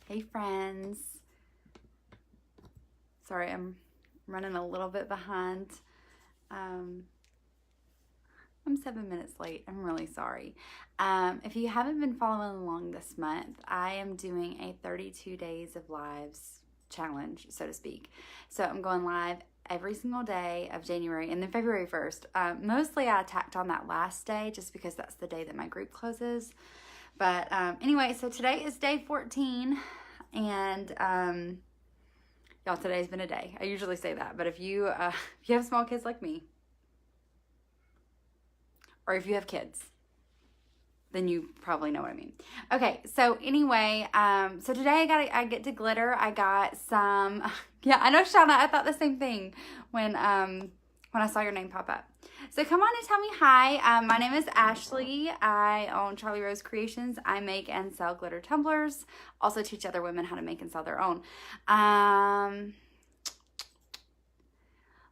Hey friends. Sorry, I'm running a little bit behind. I'm 7 minutes late. I'm really sorry. If you haven't been following along this month, I am doing a 32 days of lives challenge, so to speak. So I'm going live every single day of January and then February 1st. Mostly I tacked on that last day just because that's the day that my group closes. But anyway, so today is day 14. And y'all, today's been a day. I usually say that, but if you have small kids like me, or if you have kids, then you probably know what I mean. Okay, so anyway, so today I get to glitter. I got some. Yeah, I know, Shauna. I thought the same thing when I saw your name pop up. So come on and tell me hi. My name is Ashley. I own Charlie Rose Creations. I make and sell glitter tumblers. Also teach other women how to make and sell their own.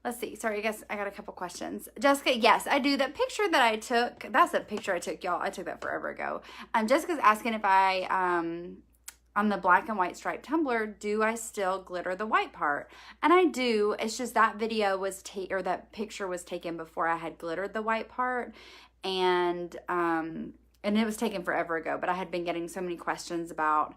Let's see. Sorry, I guess I got a couple questions. Jessica, yes, I do. That picture that I took, that's a picture I took, y'all. I took that forever ago. Jessica's asking if I, on the black and white striped tumbler, do I still glitter the white part? And I do. It's just that video was or that picture was taken before I had glittered the white part, and it was taken forever ago. But I had been getting so many questions about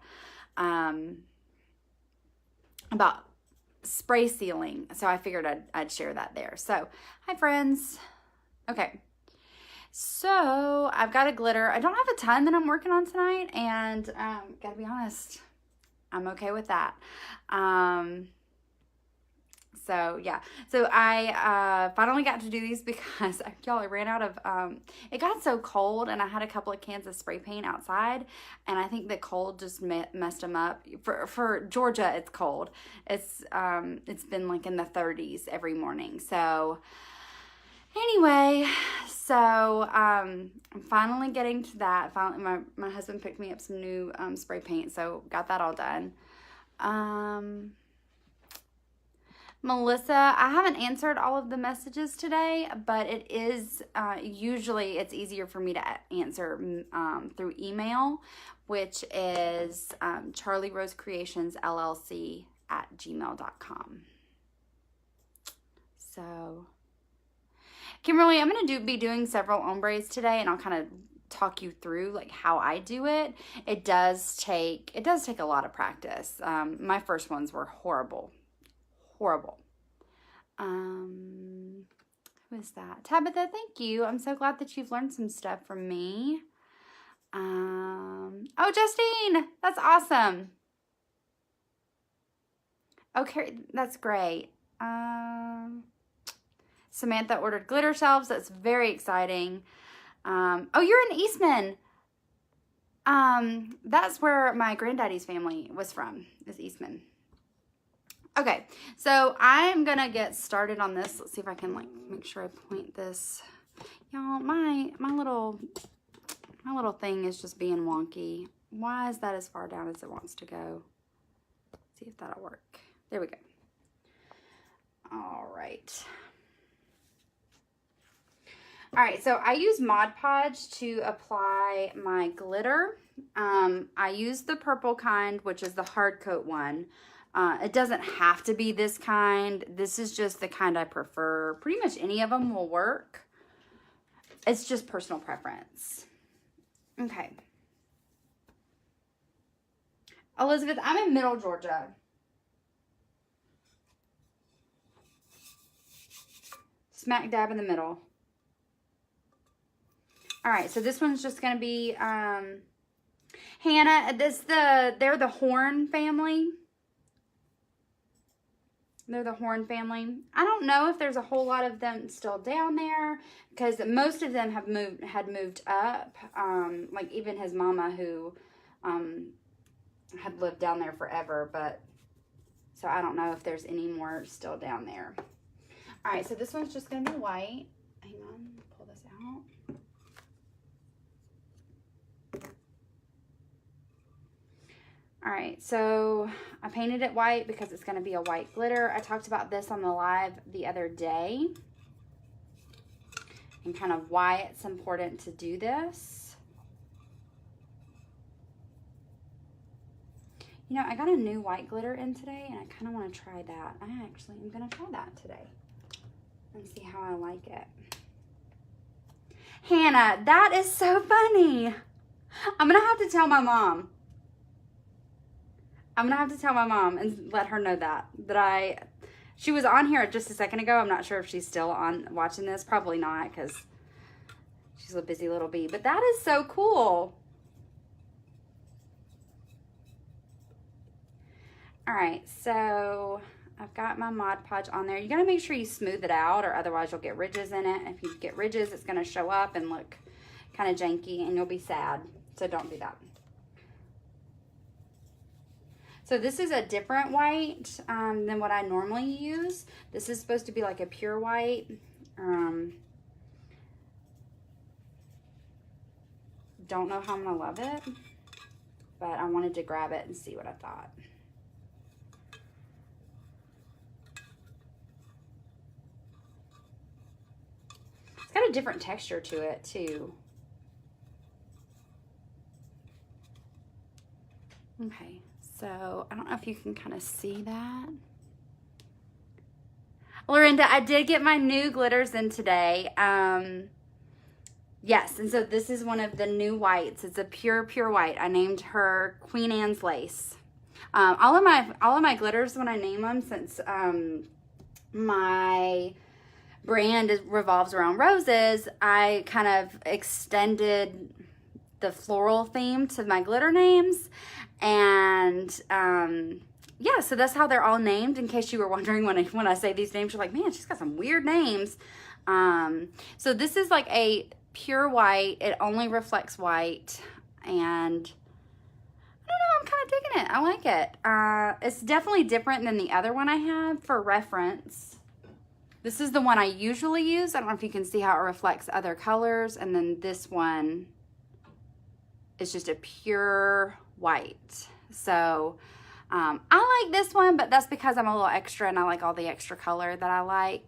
spray sealing, so I figured I'd share that there. So, hi friends. Okay. So I've got a glitter. I don't have a ton that I'm working on tonight, and gotta be honest, I'm okay with that. So yeah, so I finally got to do these because y'all, I ran out of, it got so cold, and I had a couple of cans of spray paint outside, and I think the cold just messed them up. For Georgia, it's cold. It's been like in the 30s every morning. So anyway, so I'm finally getting to that. Finally, my husband picked me up some new spray paint, so got that all done. Melissa, I haven't answered all of the messages today, but it is usually it's easier for me to answer through email, which is Charlie Rose Creations LLC @gmail.com. So, Kimberly, I'm going to be doing several ombres today, and I'll kind of talk you through like how I do it. It does take a lot of practice. My first ones were horrible. Who is that? Tabitha, thank you. I'm so glad that you've learned some stuff from me. Oh, Justine, that's awesome. Okay, that's great. Samantha ordered glitter shelves. That's very exciting. Oh, you're in Eastman. That's where my granddaddy's family was from, is Eastman. Okay, so I'm gonna get started on this. Let's see if I can like make sure I point this. Y'all, my little thing is just being wonky. Why is that as far down as it wants to go? Let's see if that'll work. There we go. All right. All right, so I use Mod Podge to apply my glitter. I use the purple kind, which is the hard coat one. It doesn't have to be this kind. This is just the kind I prefer. Pretty much any of them will work. It's just personal preference. Okay. Elizabeth, I'm in Middle Georgia. Smack dab in the middle. All right, so this one's just going to be Hannah. They're the Horn family. They're the Horn family. I don't know if there's a whole lot of them still down there because most of them had moved up. Like even his mama, who had lived down there forever, but so I don't know if there's any more still down there. All right, so this one's just gonna be white. Hang on, pull this out. All right, so I painted it white because it's going to be a white glitter. I talked about this on the live the other day and kind of why it's important to do this. You know, I got a new white glitter in today, and I kind of want to try that. I actually am going to try that today and see how I like it. Hannah, that is so funny. I'm going to have to tell my mom. I'm going to have to tell my mom and let her know that she was on here just a second ago. I'm not sure if she's still on watching this. Probably not, because she's a busy little bee. But that is so cool. All right, so I've got my Mod Podge on there. You gotta make sure you smooth it out, or otherwise you'll get ridges in it. If you get ridges, it's gonna show up and look kind of janky, and you'll be sad. So don't do that. So this is a different white than what I normally use. This is supposed to be like a pure white. Don't know how I'm gonna love it, but I wanted to grab it and see what I thought. It's got a different texture to it too. Okay, so I don't know if you can kind of see that. Lorinda, I did get my new glitters in today. Yes, and so this is one of the new whites. It's a pure white. I named her Queen Anne's Lace. All of my glitters, when I name them, since my brand revolves around roses, I kind of extended the floral theme to my glitter names. And yeah, so that's how they're all named, in case you were wondering when I say these names, you're like, man, she's got some weird names. So this is like a pure white. It only reflects white, and I don't know, I'm kind of digging it. I like it. It's definitely different than the other one I have. For reference, this is the one I usually use. I don't know if you can see how it reflects other colors, and then this one is just a pure white. So I like this one, but that's because I'm a little extra and I like all the extra color that I like.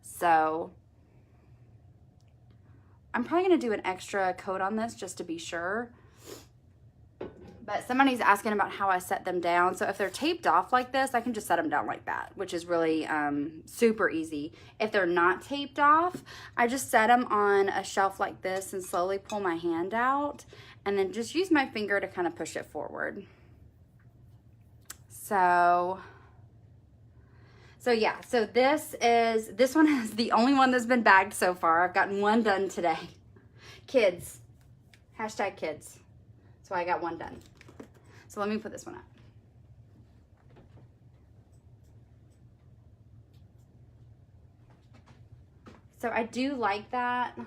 So I'm probably going to do an extra coat on this just to be sure. But somebody's asking about how I set them down. So if they're taped off like this, I can just set them down like that, which is really super easy. If they're not taped off, I just set them on a shelf like this and slowly pull my hand out, and then just use my finger to kind of push it forward. So yeah, so this one is the only one that's been bagged so far. I've gotten one done today. Kids, hashtag kids. That's why I got one done. So let me put this one up. So I do like that.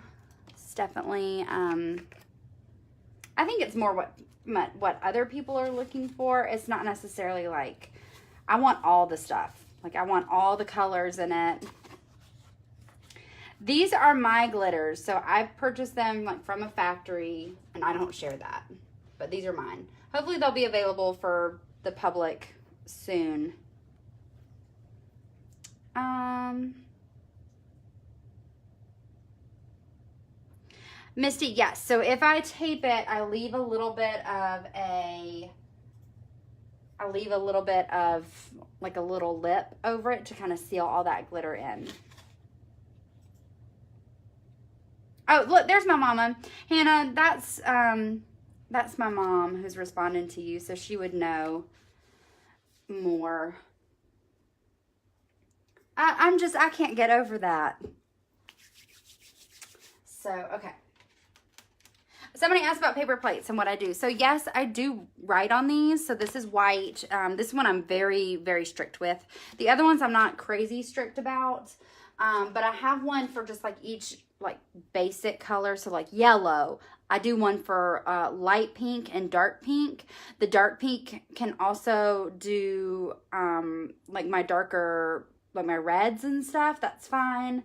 It's definitely, I think it's more what other people are looking for. It's not necessarily like, I want all the stuff. Like, I want all the colors in it. These are my glitters. So I purchased them like from a factory, and I don't share that. But these are mine. Hopefully they'll be available for the public soon. Misty, yes. So if I tape it, I leave a little bit of like a little lip over it to kind of seal all that glitter in. Oh, look, there's my mama. Hannah, that's my mom who's responding to you, so she would know more. I can't get over that. So, okay. Somebody asked about paper plates and what I do. So yes, I do write on these. So this is white. This one I'm very, very strict with. The other ones I'm not crazy strict about. But I have one for just like each like basic color. So like yellow. I do one for light pink and dark pink. The dark pink can also do like my darker, like my reds and stuff. That's fine.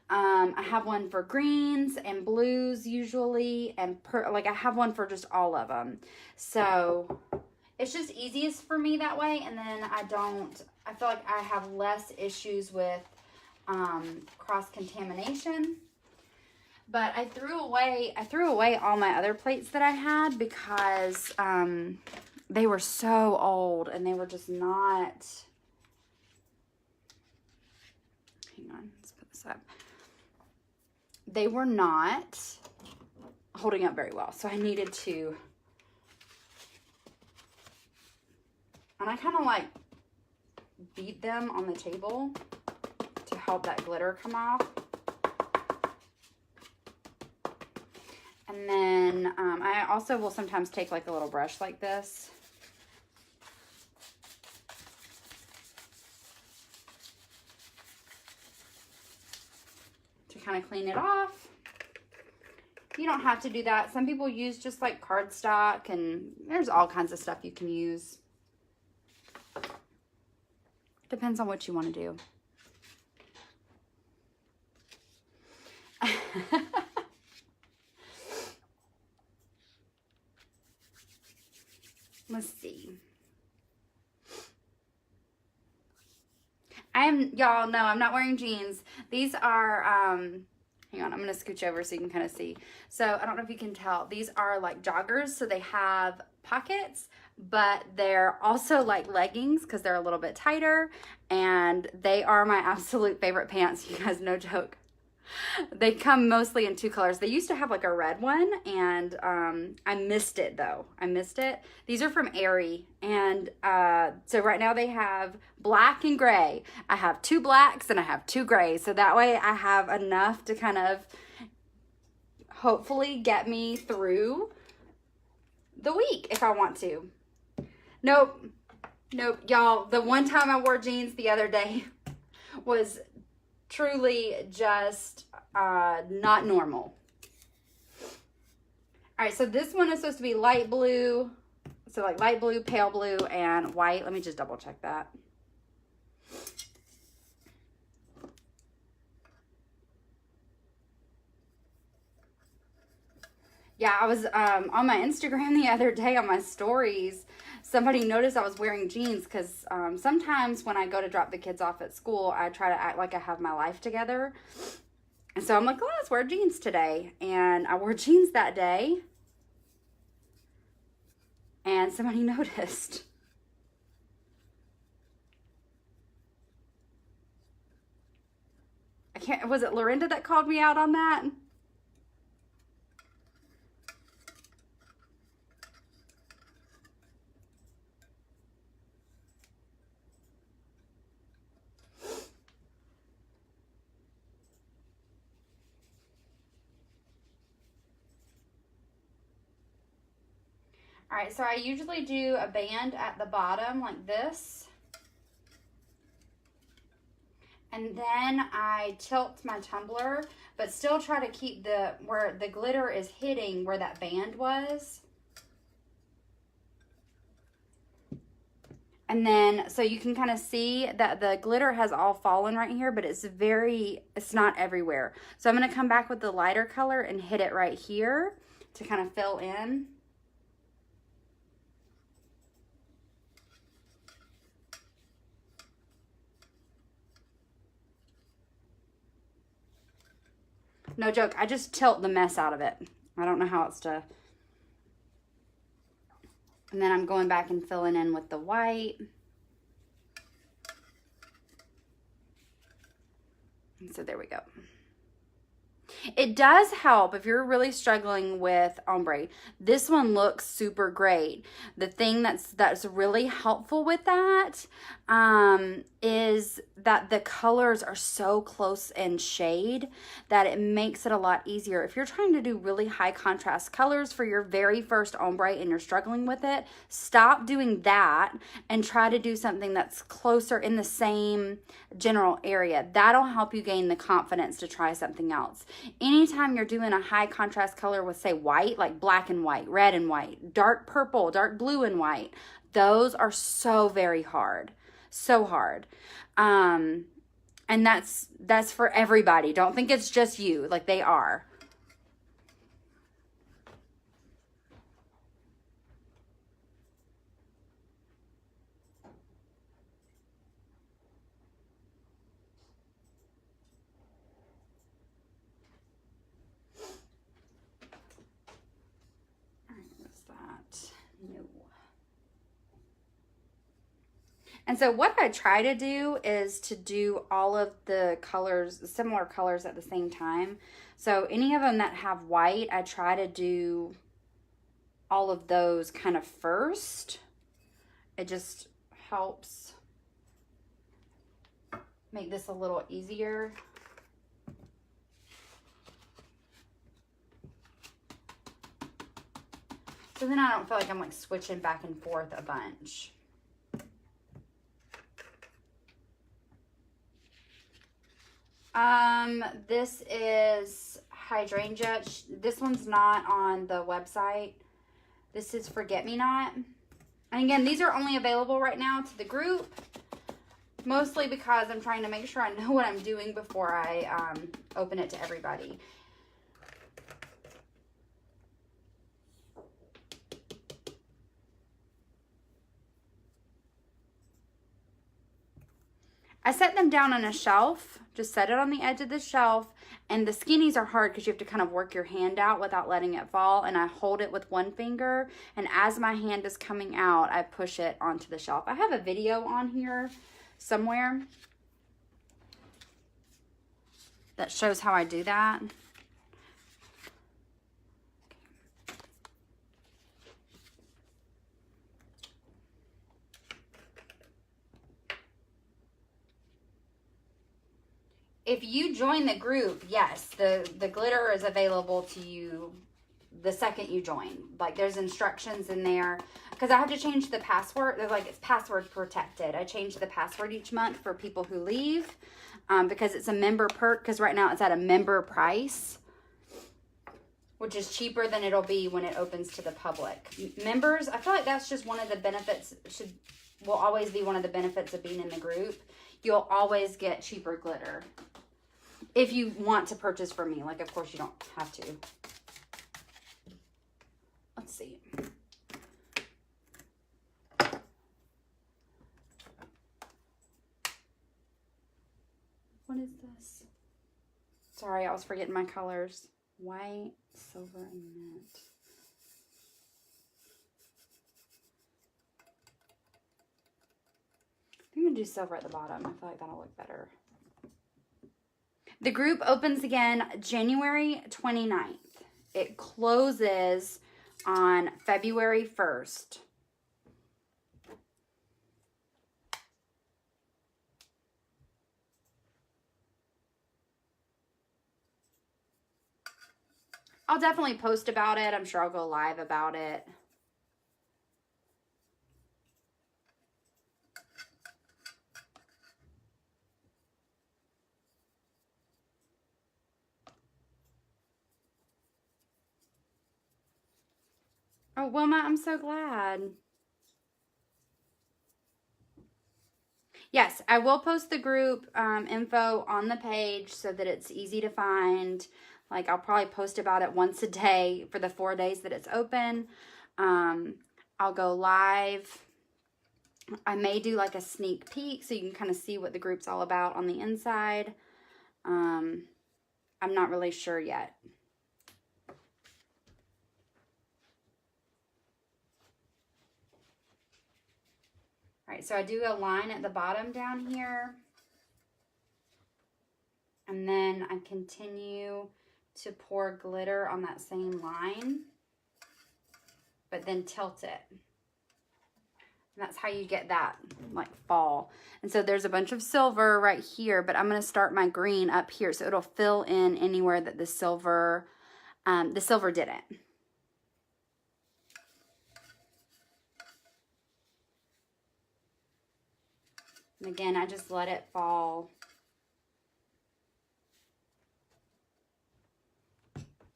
I have one for greens and blues usually, and like I have one for just all of them. So it's just easiest for me that way, and then I feel like I have less issues with cross-contamination. But I threw away all my other plates that I had because they were so old and they were just not, hang on, let's put this up. They were not holding up very well. So I needed to, and I kind of like beat them on the table to help that glitter come off. And then I also will sometimes take like a little brush like this to kind of clean it off. You don't have to do that. Some people use just like cardstock, and there's all kinds of stuff you can use. Depends on what you want to do. Let's see. Y'all know I'm not wearing jeans. These are, hang on, I'm going to scooch over so you can kind of see. So I don't know if you can tell. These are like joggers. So they have pockets, but they're also like leggings because they're a little bit tighter. And they are my absolute favorite pants. You guys, no joke. They come mostly in two colors. They used to have like a red one, and I missed it though. I missed it. These are from Aerie, and so right now they have black and gray. I have 2 blacks and I have 2 grays, so that way I have enough to kind of hopefully get me through the week if I want to. Nope, y'all. The one time I wore jeans the other day was truly just not normal. All right, so this one is supposed to be light blue. So like light blue, pale blue, and white. Let me just double check that. Yeah, I was on my Instagram the other day on my stories. Somebody noticed I was wearing jeans because sometimes when I go to drop the kids off at school, I try to act like I have my life together. And so I'm like, oh, let's wear jeans today. And I wore jeans that day. And somebody noticed. Was it Lorinda that called me out on that? All right, so I usually do a band at the bottom like this. And then I tilt my tumbler, but still try to keep where the glitter is hitting where that band was. And then, so you can kind of see that the glitter has all fallen right here, but it's not everywhere. So I'm going to come back with the lighter color and hit it right here to kind of fill in. No joke, I just tilt the mess out of it. I don't know how else to. And then I'm going back and filling in with the white. And so there we go. It does help if you're really struggling with ombre. This one looks super great. The thing that's really helpful with that is that the colors are so close in shade that it makes it a lot easier. If you're trying to do really high contrast colors for your very first ombre and you're struggling with it, stop doing that and try to do something that's closer in the same general area. That'll help you gain the confidence to try something else. Anytime you're doing a high contrast color with, say, white, like black and white, red and white, dark purple, dark blue and white, those are so very hard. So hard. And that's for everybody. Don't think it's just you. Like, they are. And so what I try to do is to do all of the colors, similar colors at the same time. So any of them that have white, I try to do all of those kind of first. It just helps make this a little easier. So then I don't feel like I'm like switching back and forth a bunch. This is hydrangea. This one's not on the website. This is Forget Me Not. And again, these are only available right now to the group, mostly because I'm trying to make sure I know what I'm doing before I open it to everybody. I set them down on a shelf, just set it on the edge of the shelf, and the skinnies are hard because you have to kind of work your hand out without letting it fall, and I hold it with one finger, and as my hand is coming out, I push it onto the shelf. I have a video on here somewhere that shows how I do that. If you join the group, yes, the glitter is available to you the second you join. Like there's instructions in there because I have to change the password. They're like, it's password protected. I change the password each month for people who leave because it's a member perk, because right now it's at a member price, which is cheaper than it'll be when it opens to the public. Members, I feel like that's just one of the benefits, will always be one of the benefits of being in the group. You'll always get cheaper glitter. If you want to purchase from me, like of course you don't have to. Let's see. What is this? Sorry, I was forgetting my colors. White, silver, and mint. I'm going to do silver at the bottom. I feel like that'll look better. The group opens again January 29th. It closes on February 1st. I'll definitely post about it. I'm sure I'll go live about it. Oh, Wilma, I'm so glad. Yes, I will post the group info on the page so that it's easy to find. Like, I'll probably post about it once a day for the 4 days that it's open. I'll go live. I may do like a sneak peek so you can kind of see what the group's all about on the inside. I'm not really sure yet. All right, so I do a line at the bottom down here. And then I continue to pour glitter on that same line, but then tilt it. And that's how you get that like fall. And so there's a bunch of silver right here, but I'm going to start my green up here so it'll fill in anywhere that the silver didn't. And again, I just let it fall.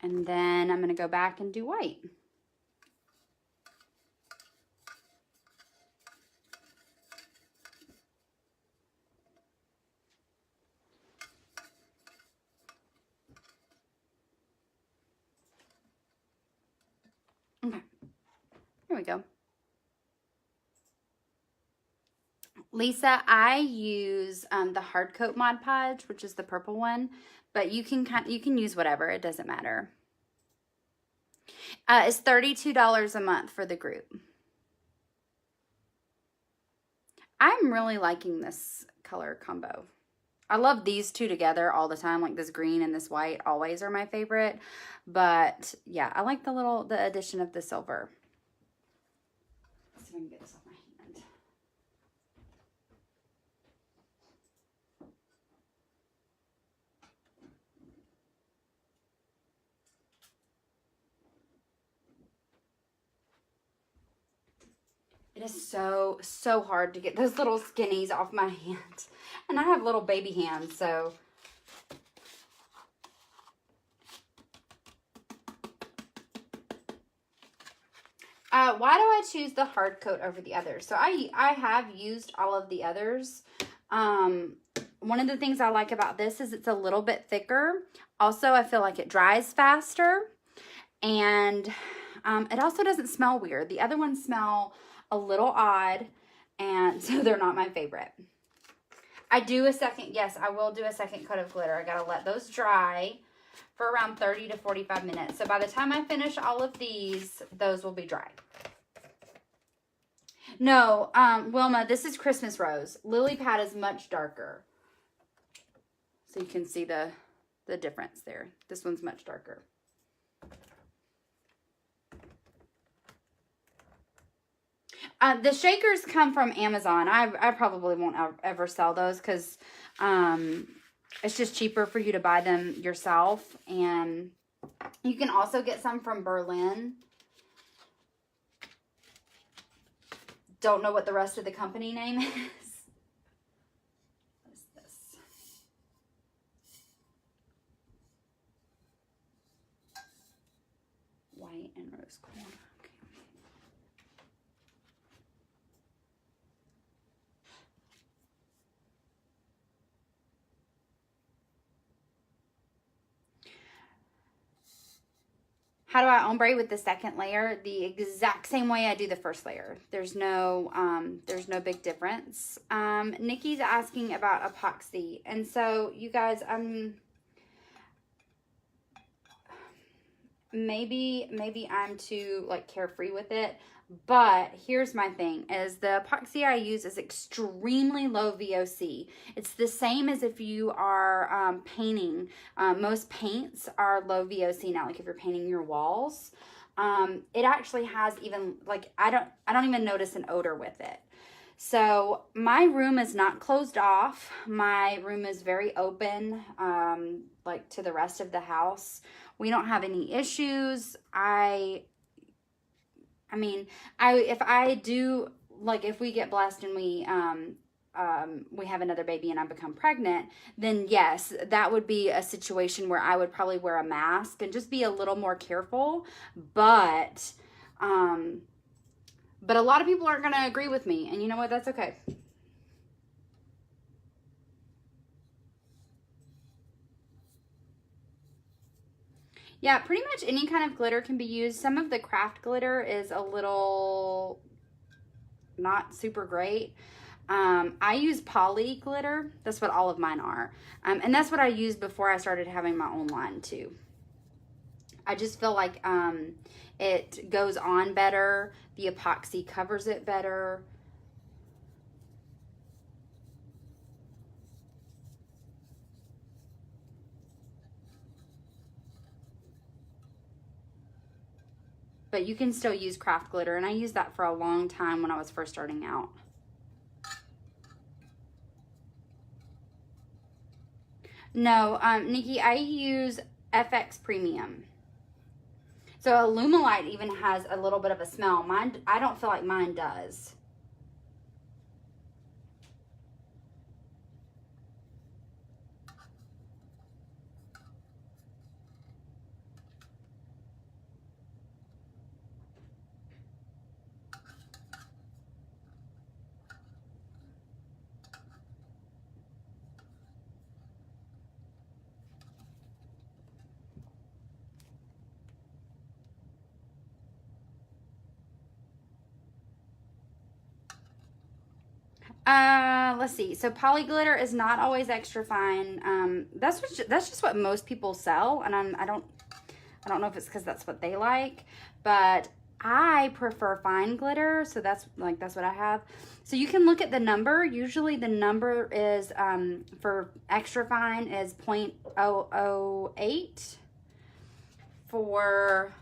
And then I'm going to go back and do white. Okay, here we go. Lisa, I use the hard coat Mod Podge, which is the purple one, but you can use whatever. It doesn't matter. It's $32 a month for the group. I'm really liking this color combo. I love these two together all the time. Like this green and this white always are my favorite. But yeah, I like the addition of the silver. Let's see if I can get this off my hand. It is so hard to get those little skinnies off my hand. And I have little baby hands, so. Why do I choose the hard coat over the others? So I have used all of the others. One of the things I like about this is it's a little bit thicker. Also, I feel like it dries faster. And it also doesn't smell weird. The other ones smell a little odd, and so they're not my favorite. I do a second, yes, I will do a second coat of glitter. I gotta let those dry for around 30 to 45 minutes. So by the time I finish all of these, those will be dry. No, Wilma, this is Christmas Rose. Lily Pad is much darker. So you can see the difference there. This one's much darker. The shakers come from Amazon. I probably won't ever sell those because it's just cheaper for you to buy them yourself. And you can also get some from Berlin. Don't know what the rest of the company name is. What is this? White and rose gold. How do I ombre with the second layer? The exact same way I do the first layer. There's no big difference. Nikki's asking about epoxy. And so you guys, maybe I'm too like carefree with it. But here's my thing, is the epoxy I use is extremely low VOC. It's the same as if you are painting. Most paints are low VOC now, like if you're painting your walls. It actually has even, like, I don't even notice an odor with it. So my room is not closed off. My room is very open, like to the rest of the house. We don't have any issues. If I do, like, if we get blessed and we have another baby and I become pregnant, then yes, that would be a situation where I would probably wear a mask and just be a little more careful. But a lot of people aren't going to agree with me, and you know what? That's okay. Yeah, pretty much any kind of glitter can be used. Some of the craft glitter is a little not super great. I use poly glitter. That's what all of mine are. And that's what I used before I started having my own line too. I just feel like it goes on better. The epoxy covers it better. But you can still use craft glitter, and I used that for a long time when I was first starting out. No, Nikki, I use FX Premium. So Illumilite even has a little bit of a smell. Mine, I don't feel like mine does. Let's see. So poly glitter is not always extra fine. That's just what most people sell, and I don't know if it's because that's what they like, but I prefer fine glitter, so that's what I have. So you can look at the number. Usually the number is for extra fine is 0.008. For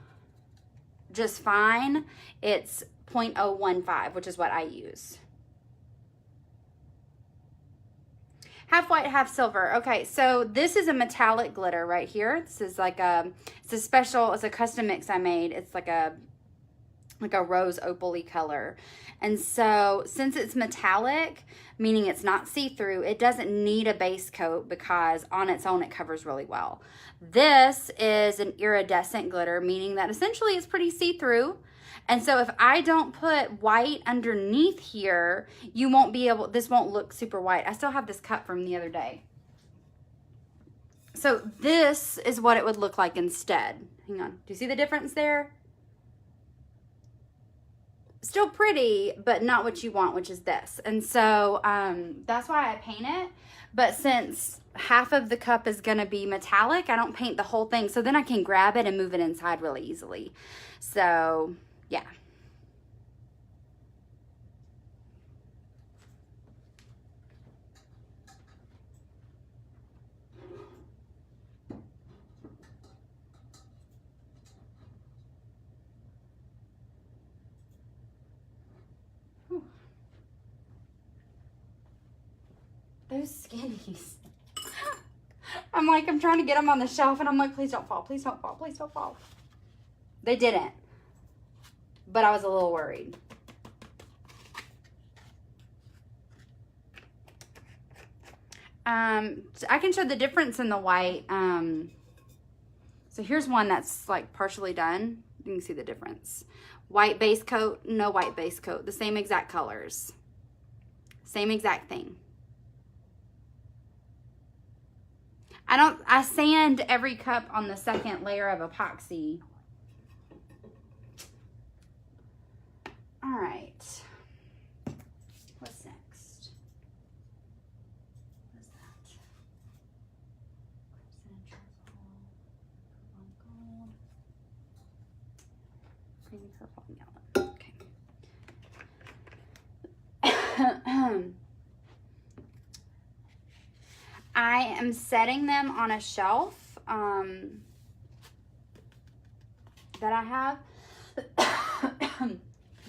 just fine, it's 0.015, which is what I use. Half white, half silver. Okay, so this is a metallic glitter right here. This is like it's a special, it's a custom mix I made. It's like a rose opal-y color. And so since it's metallic, meaning it's not see-through, it doesn't need a base coat because on its own it covers really well. This is an iridescent glitter, meaning that essentially it's pretty see-through. And so if I don't put white underneath here, you won't be able, this won't look super white. I still have this cup from the other day. So this is what it would look like instead. Hang on, do you see the difference there? Still pretty, but not what you want, which is this. And so that's why I paint it. But since half of the cup is going to be metallic, I don't paint the whole thing. So then I can grab it and move it inside really easily. So, yeah. Those skinnies. I'm trying to get them on the shelf and I'm like, please don't fall, please don't fall, please don't fall. They didn't, but I was a little worried. I can show the difference in the white. So here's one that's like partially done. You can see the difference. White base coat, no white base coat, the same exact colors, same exact thing. I sand every cup on the second layer of epoxy. All right. What's next? What is that? Creamy purple and yellow. Okay. I am setting them on a shelf that I have.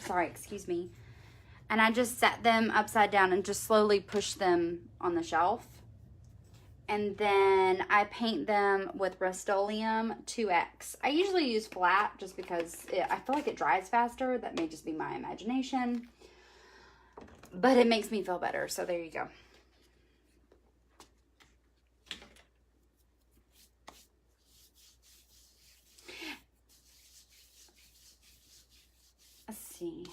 Sorry, excuse me. And I just set them upside down and just slowly push them on the shelf. And then I paint them with Rust-Oleum 2X. I usually use flat just because I feel like it dries faster. That may just be my imagination. But it makes me feel better, so there you go. Let's see.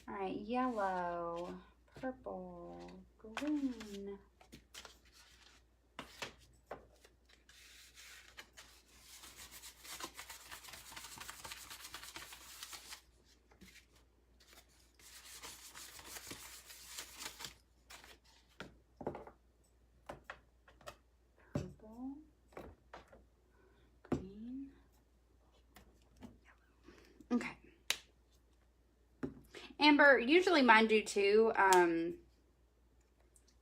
All right, yellow, purple, green. Purple, green, yellow. Okay. Amber, usually mine do too,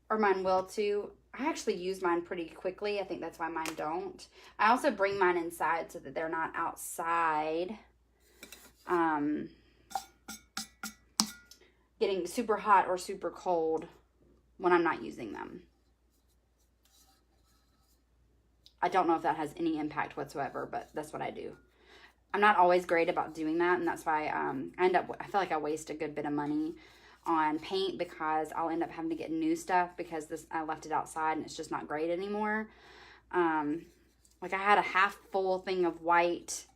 or mine will too. I actually use mine pretty quickly. I think that's why mine don't. I also bring mine inside so that they're not outside getting super hot or super cold when I'm not using them. I don't know if that has any impact whatsoever, but that's what I do. I'm not always great about doing that, and that's why I feel like I waste a good bit of money on paint because I'll end up having to get new stuff because I left it outside and it's just not great anymore. Like I had a half full thing of white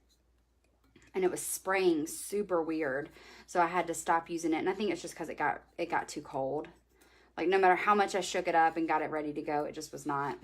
and it was spraying super weird, so I had to stop using it, and I think it's just because it got too cold. Like no matter how much I shook it up and got it ready to go, it just was not.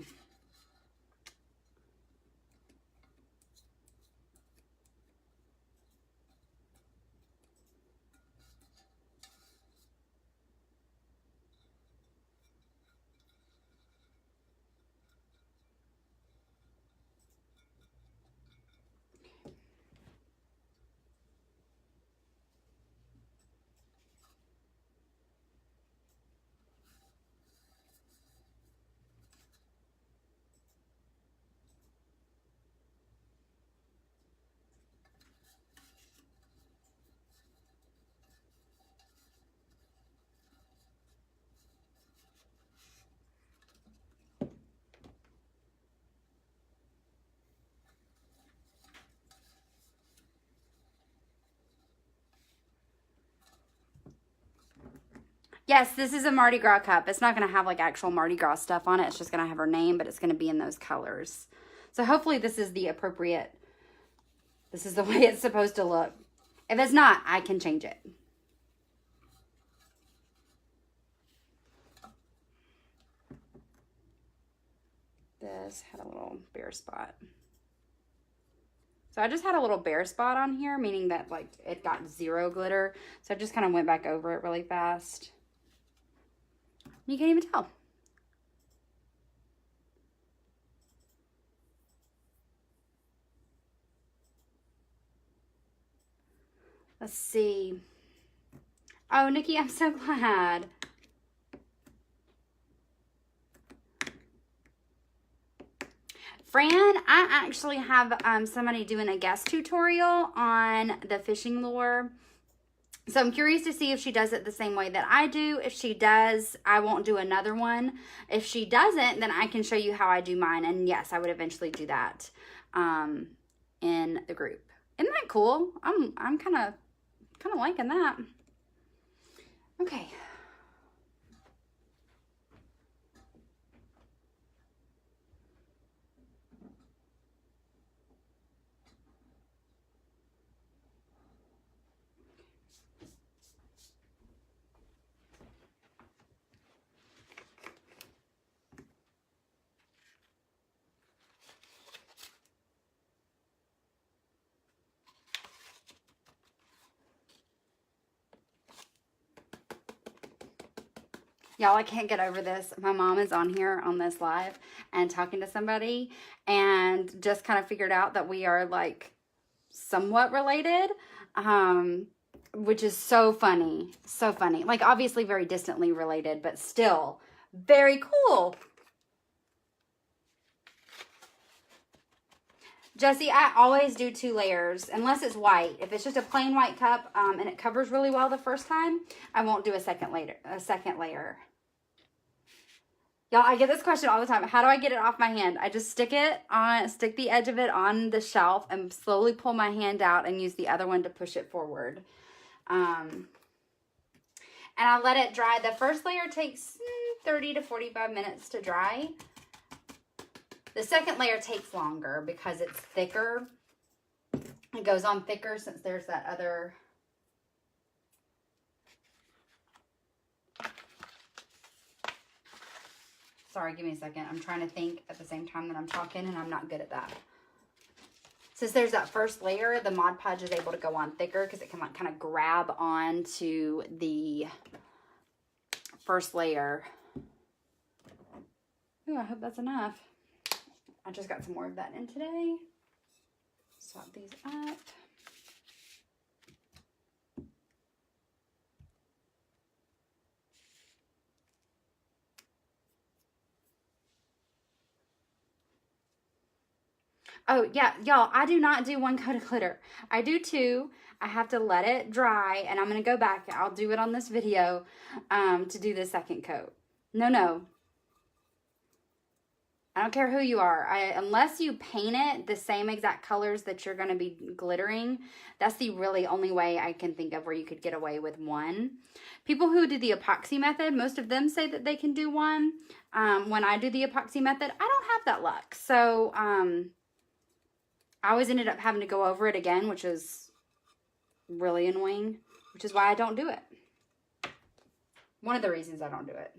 Yes, this is a Mardi Gras cup. It's not going to have like actual Mardi Gras stuff on it. It's just going to have her name, but it's going to be in those colors. So hopefully this is the appropriate, this is the way it's supposed to look. If it's not, I can change it. This had a little bare spot. So I just had a little bare spot on here, meaning that like it got zero glitter. So I just kind of went back over it really fast. You can't even tell. Let's see. Oh, Nikki, I'm so glad. Fran, I actually have somebody doing a guest tutorial on the fishing lure. So I'm curious to see if she does it the same way that I do. If she does, I won't do another one. If she doesn't, then I can show you how I do mine. And yes, I would eventually do that in the group. Isn't that cool? I'm kind of liking that. Okay. Y'all, I can't get over this. My mom is on here on this live and talking to somebody and just kind of figured out that we are like somewhat related, which is so funny. So funny. Like obviously very distantly related, but still very cool. Jesse, I always do 2 layers, unless it's white. If it's just a plain white cup and it covers really well the first time, I won't do a second layer. Y'all, I get this question all the time. How do I get it off my hand? I just stick the edge of it on the shelf and slowly pull my hand out and use the other one to push it forward. And I let it dry. The first layer takes 30 to 45 minutes to dry. The second layer takes longer because it's thicker. It goes on thicker since there's that other... Sorry, give me a second. I'm trying to think at the same time that I'm talking, and I'm not good at that. Since there's that first layer, the Mod Podge is able to go on thicker because it can like kind of grab onto the first layer. Ooh, I hope that's enough. I just got some more of that in today. Swap these up. Oh, yeah, y'all, I do not do 1 coat of glitter. I do 2. I have to let it dry, and I'm going to go back. I'll do it on this video to do the second coat. No. I don't care who you are. Unless you paint it the same exact colors that you're going to be glittering, that's the really only way I can think of where you could get away with 1. People who do the epoxy method, most of them say that they can do 1. When I do the epoxy method, I don't have that luck. So, I always ended up having to go over it again, which is really annoying, which is why I don't do it. One of the reasons I don't do it.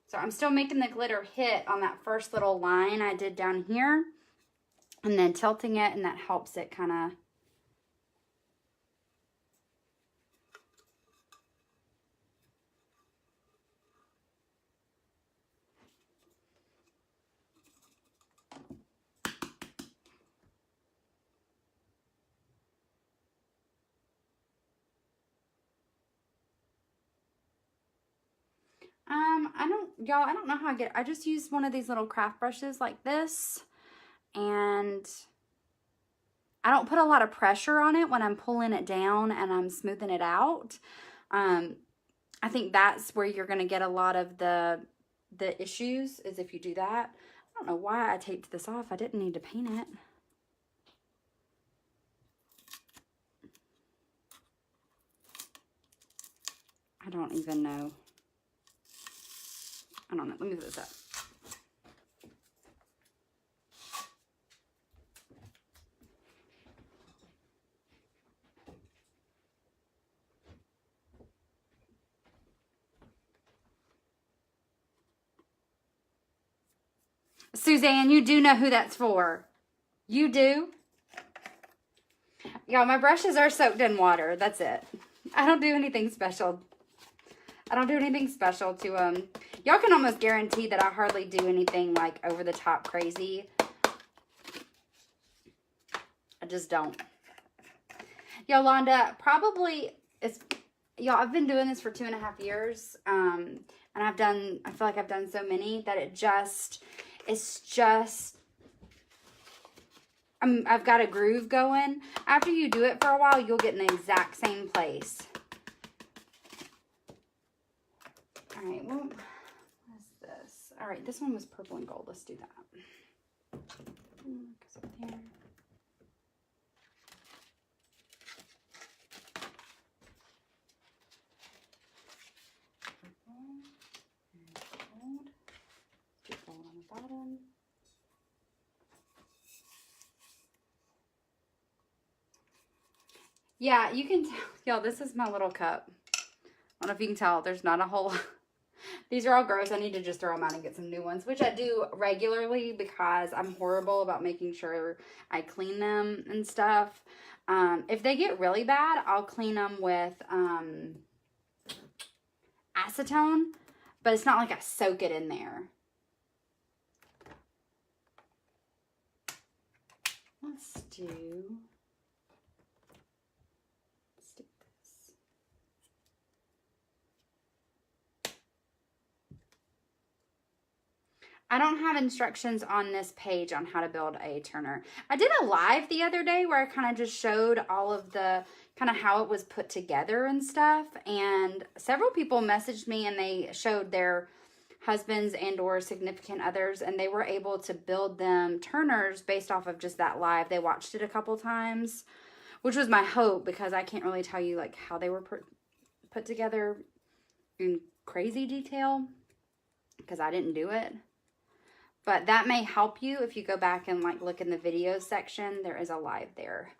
So I'm still making the glitter hit on that first little line I did down here, and then tilting it, and that helps it kind of... I don't know how I get it. I just use one of these little craft brushes like this, and I don't put a lot of pressure on it when I'm pulling it down and I'm smoothing it out. I think that's where you're going to get a lot of the issues, is if you do that. I don't know why I taped this off. I didn't need to paint it. I don't even know. I don't know. Let me put this up. Suzanne, you do know who that's for. You do? Y'all, my brushes are soaked in water. That's it. I don't do anything special. I don't do anything special to them. Y'all can almost guarantee that I hardly do anything like over the top crazy. I just don't. Yolanda, probably it's, y'all, I've been doing this for 2.5 years. And I feel like I've done so many that it's just, I've got a groove going. After you do it for a while, you'll get in the exact same place. All right, well, what is this? All right, this one was purple and gold. Let's do that. Goes up there. Purple and gold. Do gold on the bottom. Yeah, you can tell. Y'all, this is my little cup. I don't know if you can tell. There's not a whole... These are all gross. I need to just throw them out and get some new ones, which I do regularly because I'm horrible about making sure I clean them and stuff. If they get really bad, I'll clean them with acetone, but it's not like I soak it in there. Let's do... I don't have instructions on this page on how to build a turner. I did a live the other day where I kind of just showed all of the kind of how it was put together and stuff. And several people messaged me and they showed their husbands and or significant others, and they were able to build them turners based off of just that live. They watched it a couple times, which was my hope because I can't really tell you like how they were put together in crazy detail because I didn't do it. But that may help you if you go back and like look in the videos section. There is a live there.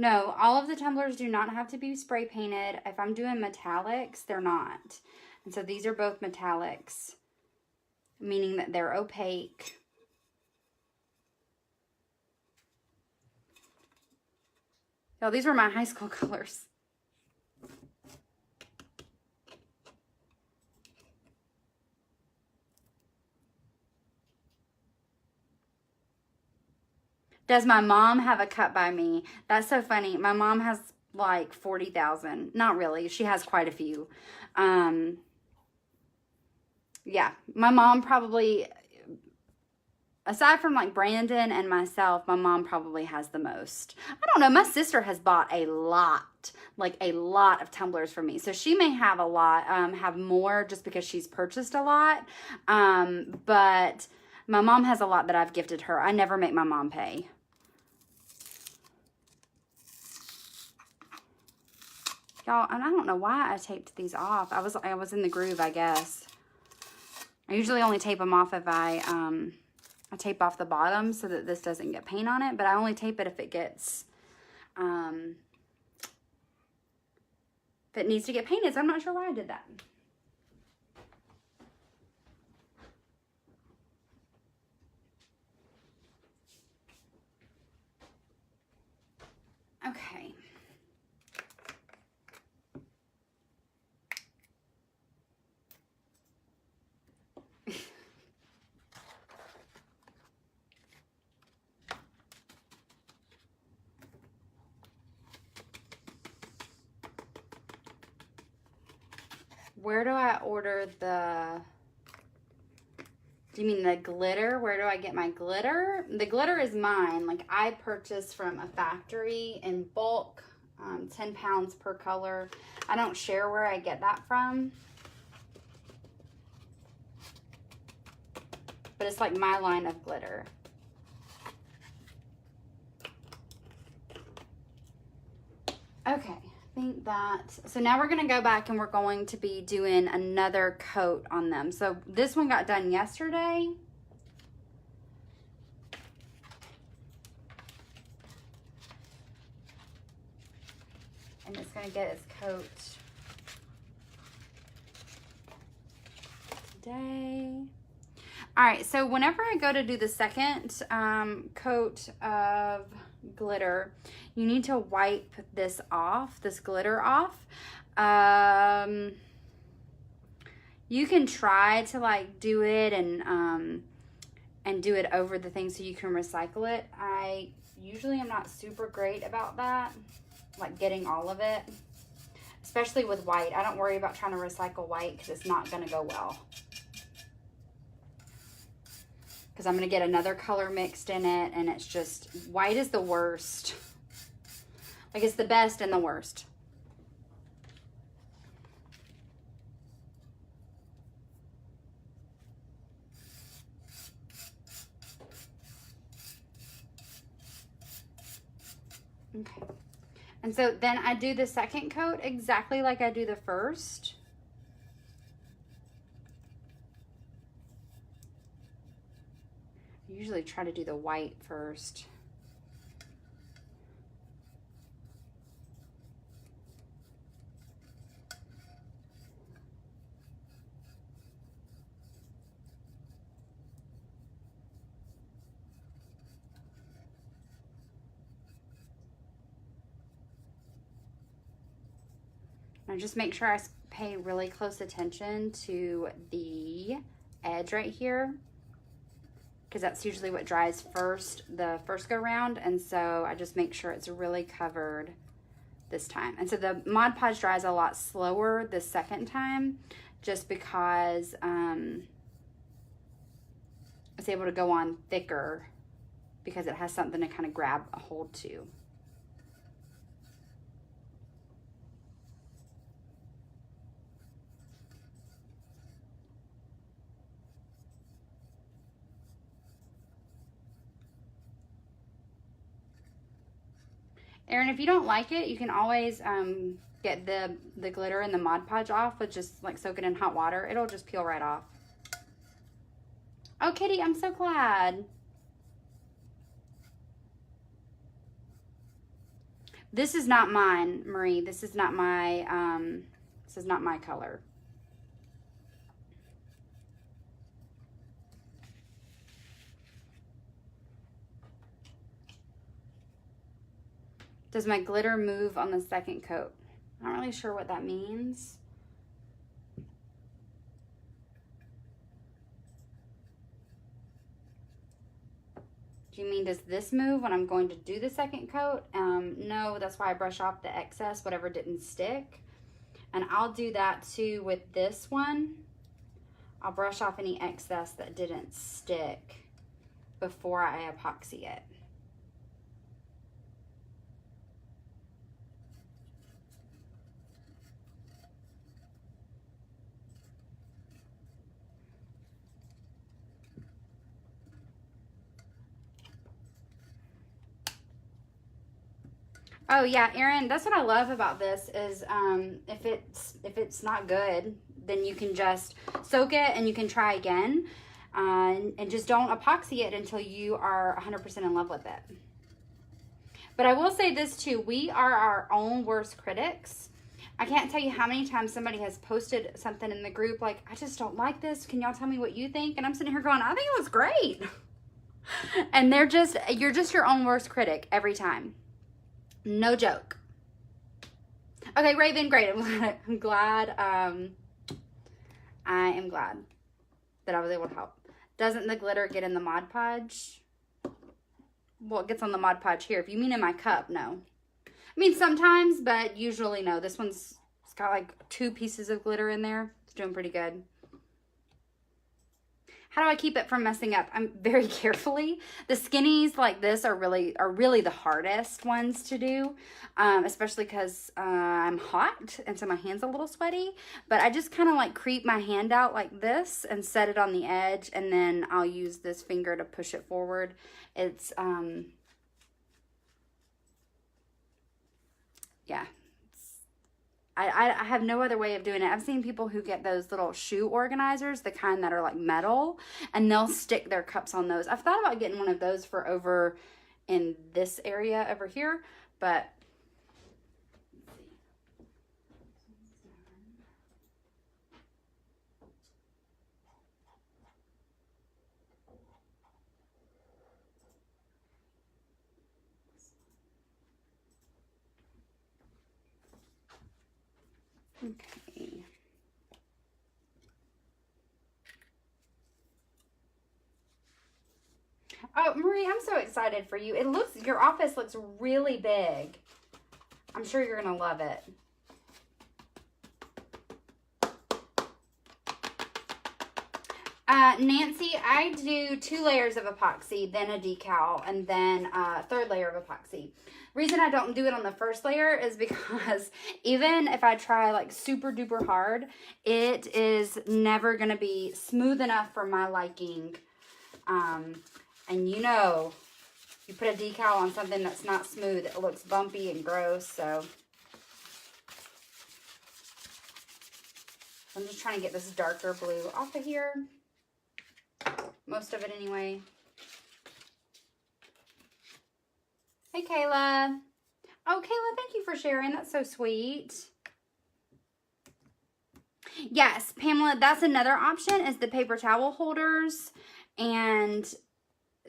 No, all of the tumblers do not have to be spray painted. If I'm doing metallics, they're not. And so these are both metallics, meaning that they're opaque. Y'all, these were my high school colors. Does my mom have a cut by me? That's so funny. My mom has like 40,000. Not really. She has quite a few. Yeah, my mom probably, aside from like Brandon and myself, my mom probably has the most. I don't know. My sister has bought a lot, like a lot of tumblers from me. So she may have a lot, have more just because she's purchased a lot. But my mom has a lot that I've gifted her. I never make my mom pay. Y'all, and I don't know why I taped these off. I was in the groove, I guess. I usually only tape them off if I tape off the bottom so that this doesn't get paint on it. But I only tape it if it gets, if it needs to get painted. So I'm not sure why I did that. Okay. Where do I order the... Do you mean the glitter? Where do I get my glitter? The glitter is mine. Like, I purchased from a factory in bulk, 10 pounds per color. I don't share where I get that from. But it's like my line of glitter. Okay, I think that, so now we're gonna go back and we're going to be doing another coat on them. So this one got done yesterday. And it's gonna get its coat today. All right, so whenever I go to do the second coat of glitter, you need to wipe this off, this glitter off. You can try to like do it and do it over the thing so you can recycle it. I usually am not super great about that, like getting all of it, especially with white. I don't worry about trying to recycle white because it's not gonna go well. Because I'm going to get another color mixed in it, and it's just, white is the worst. Like, it's the best and the worst. Okay. And so then I do the second coat exactly like I do the first. I usually try to do the white first. Now just make sure I pay really close attention to the edge right here, because that's usually what dries first, the first go round. And so I just make sure it's really covered this time. And so the Mod Podge dries a lot slower the second time, just because it's able to go on thicker because it has something to kind of grab a hold to. Erin, if you don't like it, you can always get the glitter and the Mod Podge off with just like soak it in hot water. It'll just peel right off. Oh, Kitty, I'm so glad. This is not mine, Marie. This is not my color. Does my glitter move on the second coat? I'm not really sure what that means. Do you mean, does this move when I'm going to do the second coat? No, that's why I brush off the excess, whatever didn't stick. And I'll do that too with this one. I'll brush off any excess that didn't stick before I epoxy it. Oh yeah, Erin, that's what I love about this is if it's not good, then you can just soak it and you can try again, and just don't epoxy it until you are 100% in love with it. But I will say this too, we are our own worst critics. I can't tell you how many times somebody has posted something in the group like, I just don't like this. Can y'all tell me what you think? And I'm sitting here going, I think it was great. And you're just your own worst critic every time. No joke. Okay, Raven, great. I'm glad. I am glad that I was able to help. Doesn't the glitter get in the Mod Podge? Well, it gets on the Mod Podge here. If you mean in my cup, no. I mean, sometimes, but usually no. This one's got like 2 pieces of glitter in there. It's doing pretty good. How do I keep it from messing up? I'm very carefully. The skinnies like this are really the hardest ones to do, especially because I'm hot and so my hand's a little sweaty. But I just kind of like creep my hand out like this and set it on the edge, and then I'll use this finger to push it forward. It's yeah. I have no other way of doing it. I've seen people who get those little shoe organizers, the kind that are like metal, and they'll stick their cups on those. I've thought about getting one of those for over in this area over here, but okay. Oh, Marie, I'm so excited for you. Your office looks really big. I'm sure you're going to love it. Nancy, I do 2 layers of epoxy, then a decal, and then a 3rd layer of epoxy. Reason I don't do it on the 1st layer is because even if I try like super duper hard, it is never going to be smooth enough for my liking. And you know, you put a decal on something that's not smooth, it looks bumpy and gross, so I'm just trying to get this darker blue off of here. Most of it anyway. Hey, Kayla. Oh, Kayla, thank you for sharing. That's so sweet. Yes, Pamela, that's another option is the paper towel holders. And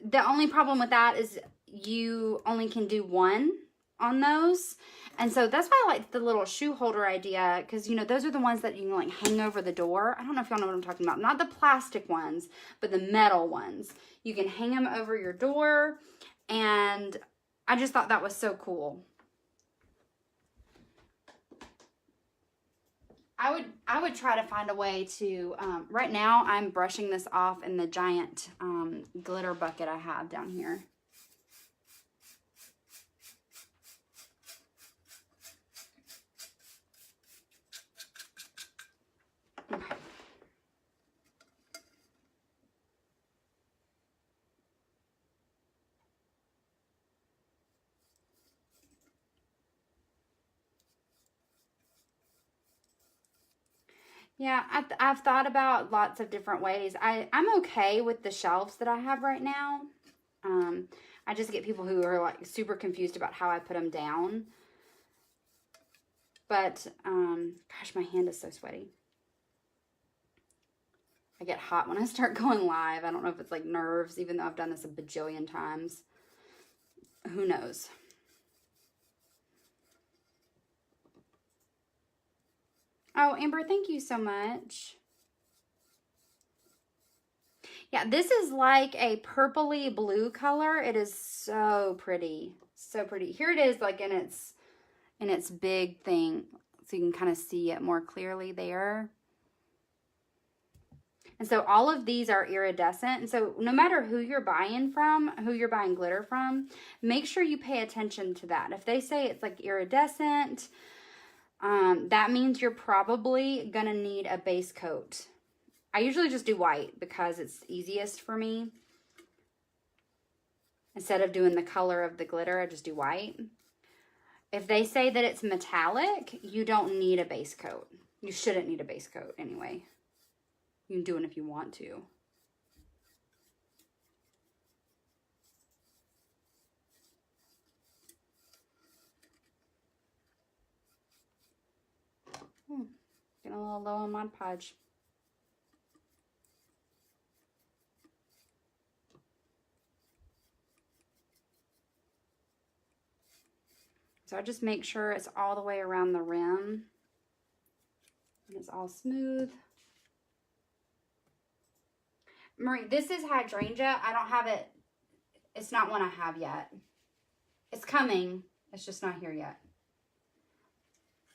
the only problem with that is you only can do 1 on those. And so that's why I like the little shoe holder idea, because, you know, those are the ones that you can, like, hang over the door. I don't know if y'all know what I'm talking about. Not the plastic ones, but the metal ones. You can hang them over your door, and I just thought that was so cool. I would try to find a way to, right now I'm brushing this off in the giant glitter bucket I have down here. Okay. Yeah, I've thought about lots of different ways. I'm okay with the shelves that I have right now. I just get people who are like super confused about how I put them down. But, gosh, my hand is so sweaty. I get hot when I start going live. I don't know if it's like nerves, even though I've done this a bajillion times. Who knows? Oh, Amber, thank you so much. Yeah, this is like a purpley blue color. It is so pretty. So pretty. Here it is like in its big thing. So you can kind of see it more clearly there. And so all of these are iridescent. And so no matter who you're buying from, who you're buying glitter from, make sure you pay attention to that. If they say it's like iridescent, that means you're probably gonna need a base coat. I usually just do white because it's easiest for me. Instead of doing the color of the glitter, I just do white. If they say that it's metallic, you don't need a base coat. You shouldn't need a base coat anyway. You can do it if you want to. Getting a little low on Mod Podge. So I just make sure it's all the way around the rim. And it's all smooth. Marie, this is hydrangea. I don't have it. It's not one I have yet. It's coming. It's just not here yet.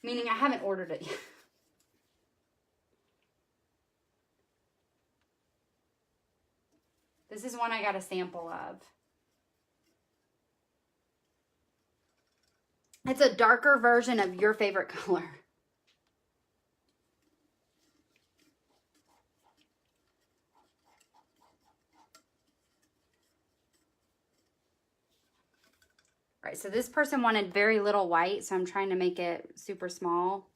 Meaning I haven't ordered it yet. This is one I got a sample of. It's a darker version of your favorite color. All right, so this person wanted very little white, so I'm trying to make it super small.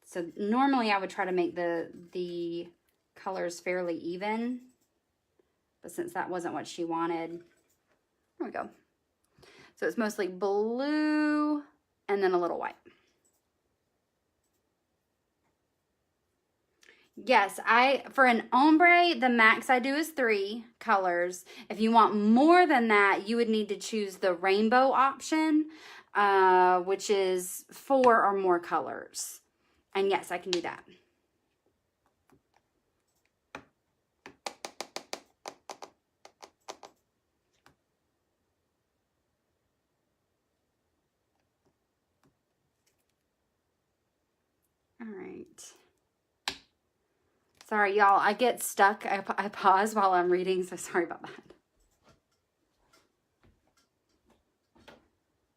So normally I would try to make the colors fairly even, but since that wasn't what she wanted, there we go. So it's mostly blue and then a little white. Yes, for an ombre, the max I do is 3 colors. If you want more than that, you would need to choose the rainbow option, which is 4 or more colors. And yes, I can do that. All right. Sorry, y'all. I get stuck. I pause while I'm reading, so sorry about that.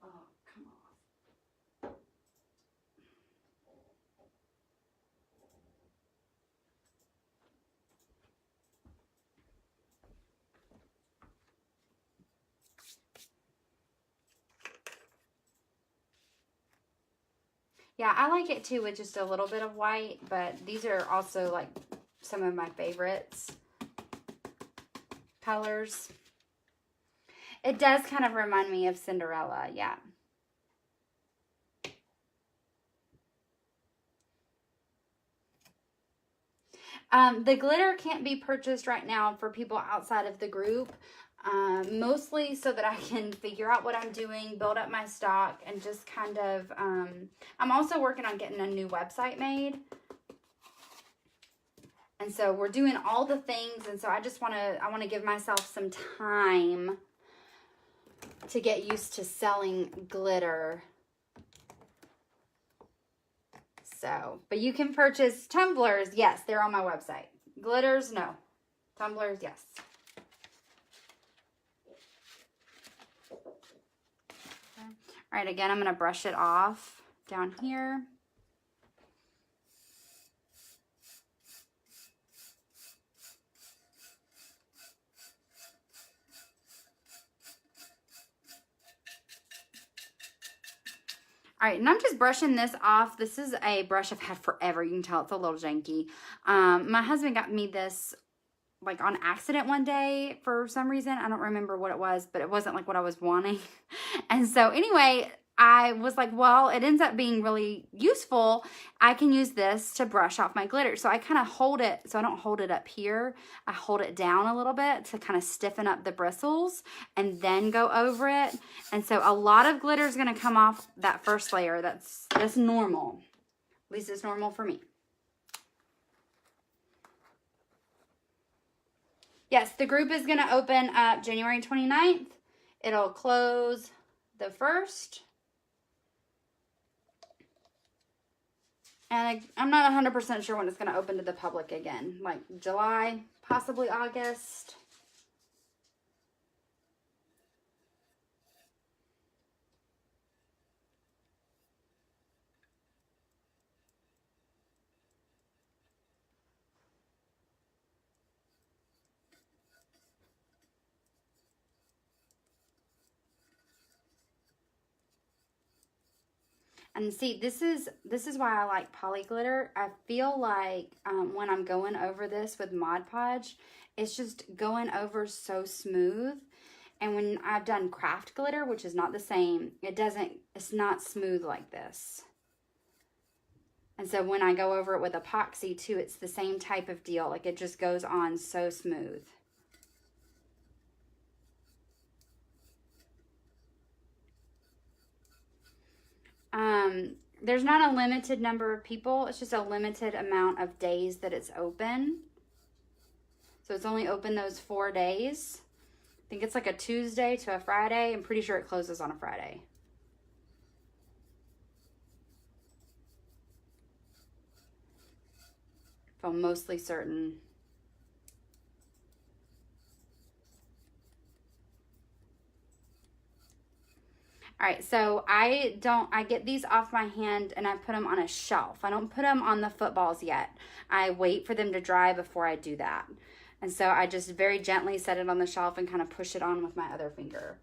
Oh, come on. Yeah, I like it too with just a little bit of white, but these are also like some of my favorites colors. It does kind of remind me of Cinderella, yeah. The glitter can't be purchased right now for people outside of the group, mostly so that I can figure out what I'm doing, build up my stock, and just kind of, I'm also working on getting a new website made. And so we're doing all the things, and so I want to give myself some time to get used to selling glitter. So, but you can purchase tumblers. Yes, they're on my website. Glitters, no. Tumblers, yes. All right, again, I'm going to brush it off down here. All right, and I'm just brushing this off. This is a brush I've had forever. You can tell it's a little janky. My husband got me this like on accident one day for some reason. I don't remember what it was, but it wasn't like what I was wanting. And so anyway, I was like, well, it ends up being really useful. I can use this to brush off my glitter. So I kind of hold it, so I don't hold it up here. I hold it down a little bit to kind of stiffen up the bristles and then go over it. And so a lot of glitter is going to come off that first layer. That's normal. At least it's normal for me. Yes, the group is going to open up January 29th. It'll close the 1st. And I'm not 100% sure when it's going to open to the public again. Like July, possibly August. And see, this is why I like poly glitter. I feel like when I'm going over this with Mod Podge, it's just going over so smooth. And when I've done craft glitter, which is not the same, it's not smooth like this. And so when I go over it with epoxy too, it's the same type of deal. Like it just goes on so smooth. There's not a limited number of people. It's just a limited amount of days that it's open. So it's only open those 4 days. I think it's like a Tuesday to a Friday. I'm pretty sure it closes on a Friday. feel mostly certain. All right, so I get these off my hand and I put them on a shelf. I don't put them on the footballs yet. I wait for them to dry before I do that. And so I just very gently set it on the shelf and kind of push it on with my other finger.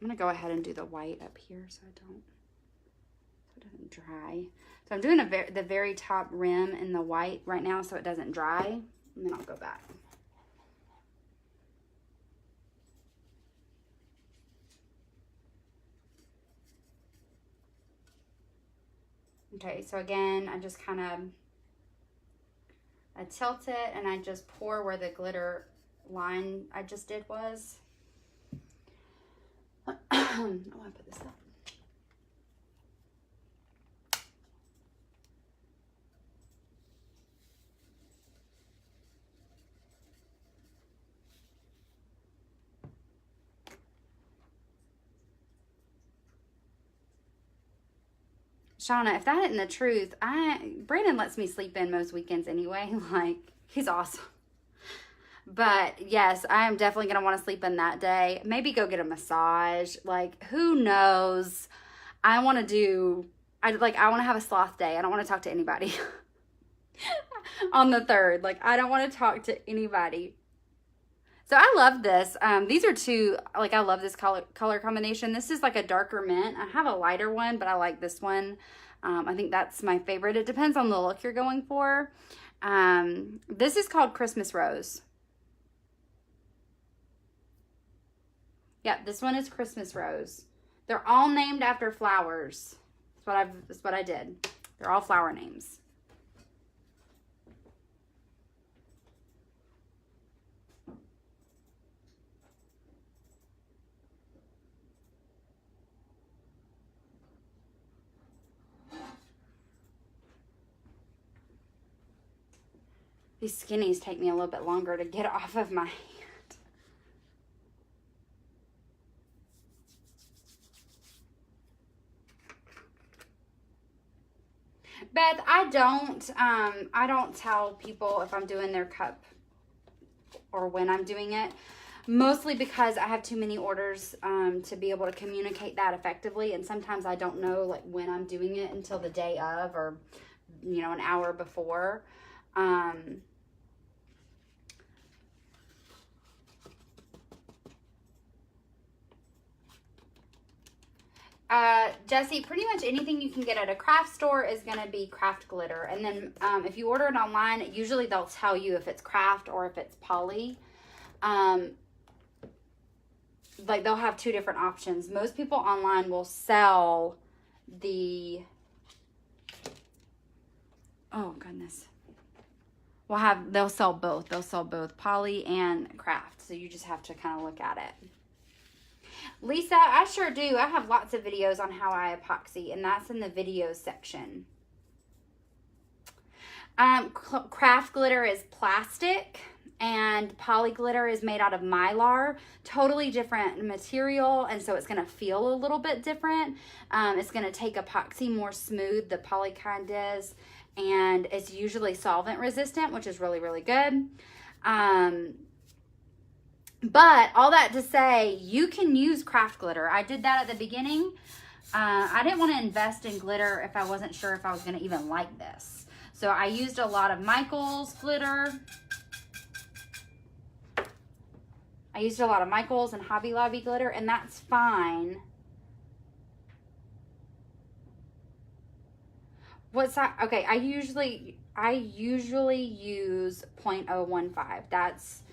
I'm gonna go ahead and do the white up here so it doesn't dry. So I'm doing the very top rim in the white right now so it doesn't dry, and then I'll go back. Okay, so again, I just kind of, I tilt it and I just pour where the glitter line I just did was. Oh, I put this up. Shauna, if that isn't the truth, Brandon lets me sleep in most weekends anyway. Like, he's awesome. But yes, I am definitely going to want to sleep in that day. Maybe go get a massage. Like, who knows? I want to have a sloth day. I don't want to talk to anybody on the 3rd. Like, I don't want to talk to anybody. So I love this. These are two, like, I love this color combination. This is like a darker mint. I have a lighter one, but I like this one. I think that's my favorite. It depends on the look you're going for. This is called Christmas Rose. Yeah, this one is Christmas Rose. They're all named after flowers. That's what I did. They're all flower names. These skinnies take me a little bit longer to get off of my hand. Beth, I don't tell people if I'm doing their cup or when I'm doing it, mostly because I have too many orders to be able to communicate that effectively, and sometimes I don't know like when I'm doing it until the day of, or you know, an hour before. Jesse, pretty much anything you can get at a craft store is going to be craft glitter. And then if you order it online, usually they'll tell you if it's craft or if it's poly. Like they'll have two different options. Most people online will sell the, oh goodness. They'll sell both. They'll sell both poly and craft. So you just have to kind of look at it. Lisa, I sure do. I have lots of videos on how I epoxy, and that's in the videos section. Craft glitter is plastic, and poly glitter is made out of mylar. Totally different material, and so it's going to feel a little bit different. It's going to take epoxy more smooth, the poly kind is, and it's usually solvent resistant, which is really, really good. But all that to say, you can use craft glitter. I did that at the beginning. I didn't want to invest in glitter if I wasn't sure if I was going to even like this. So I used a lot of Michaels glitter. I used a lot of Michaels and Hobby Lobby glitter, and that's fine. What's that? Okay, I usually use 0.015. That's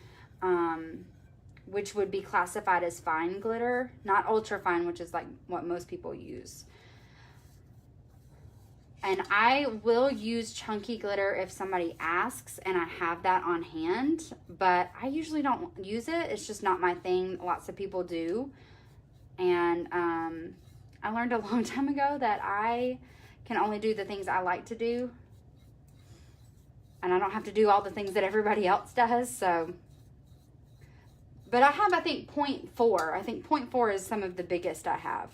which would be classified as fine glitter, not ultra fine, which is like what most people use. And I will use chunky glitter if somebody asks and I have that on hand, but I usually don't use it. It's just not my thing. Lots of people do. And I learned a long time ago that I can only do the things I like to do. And I don't have to do all the things that everybody else does, so. But I have, I think, 0.4. I think 0.4 is some of the biggest I have.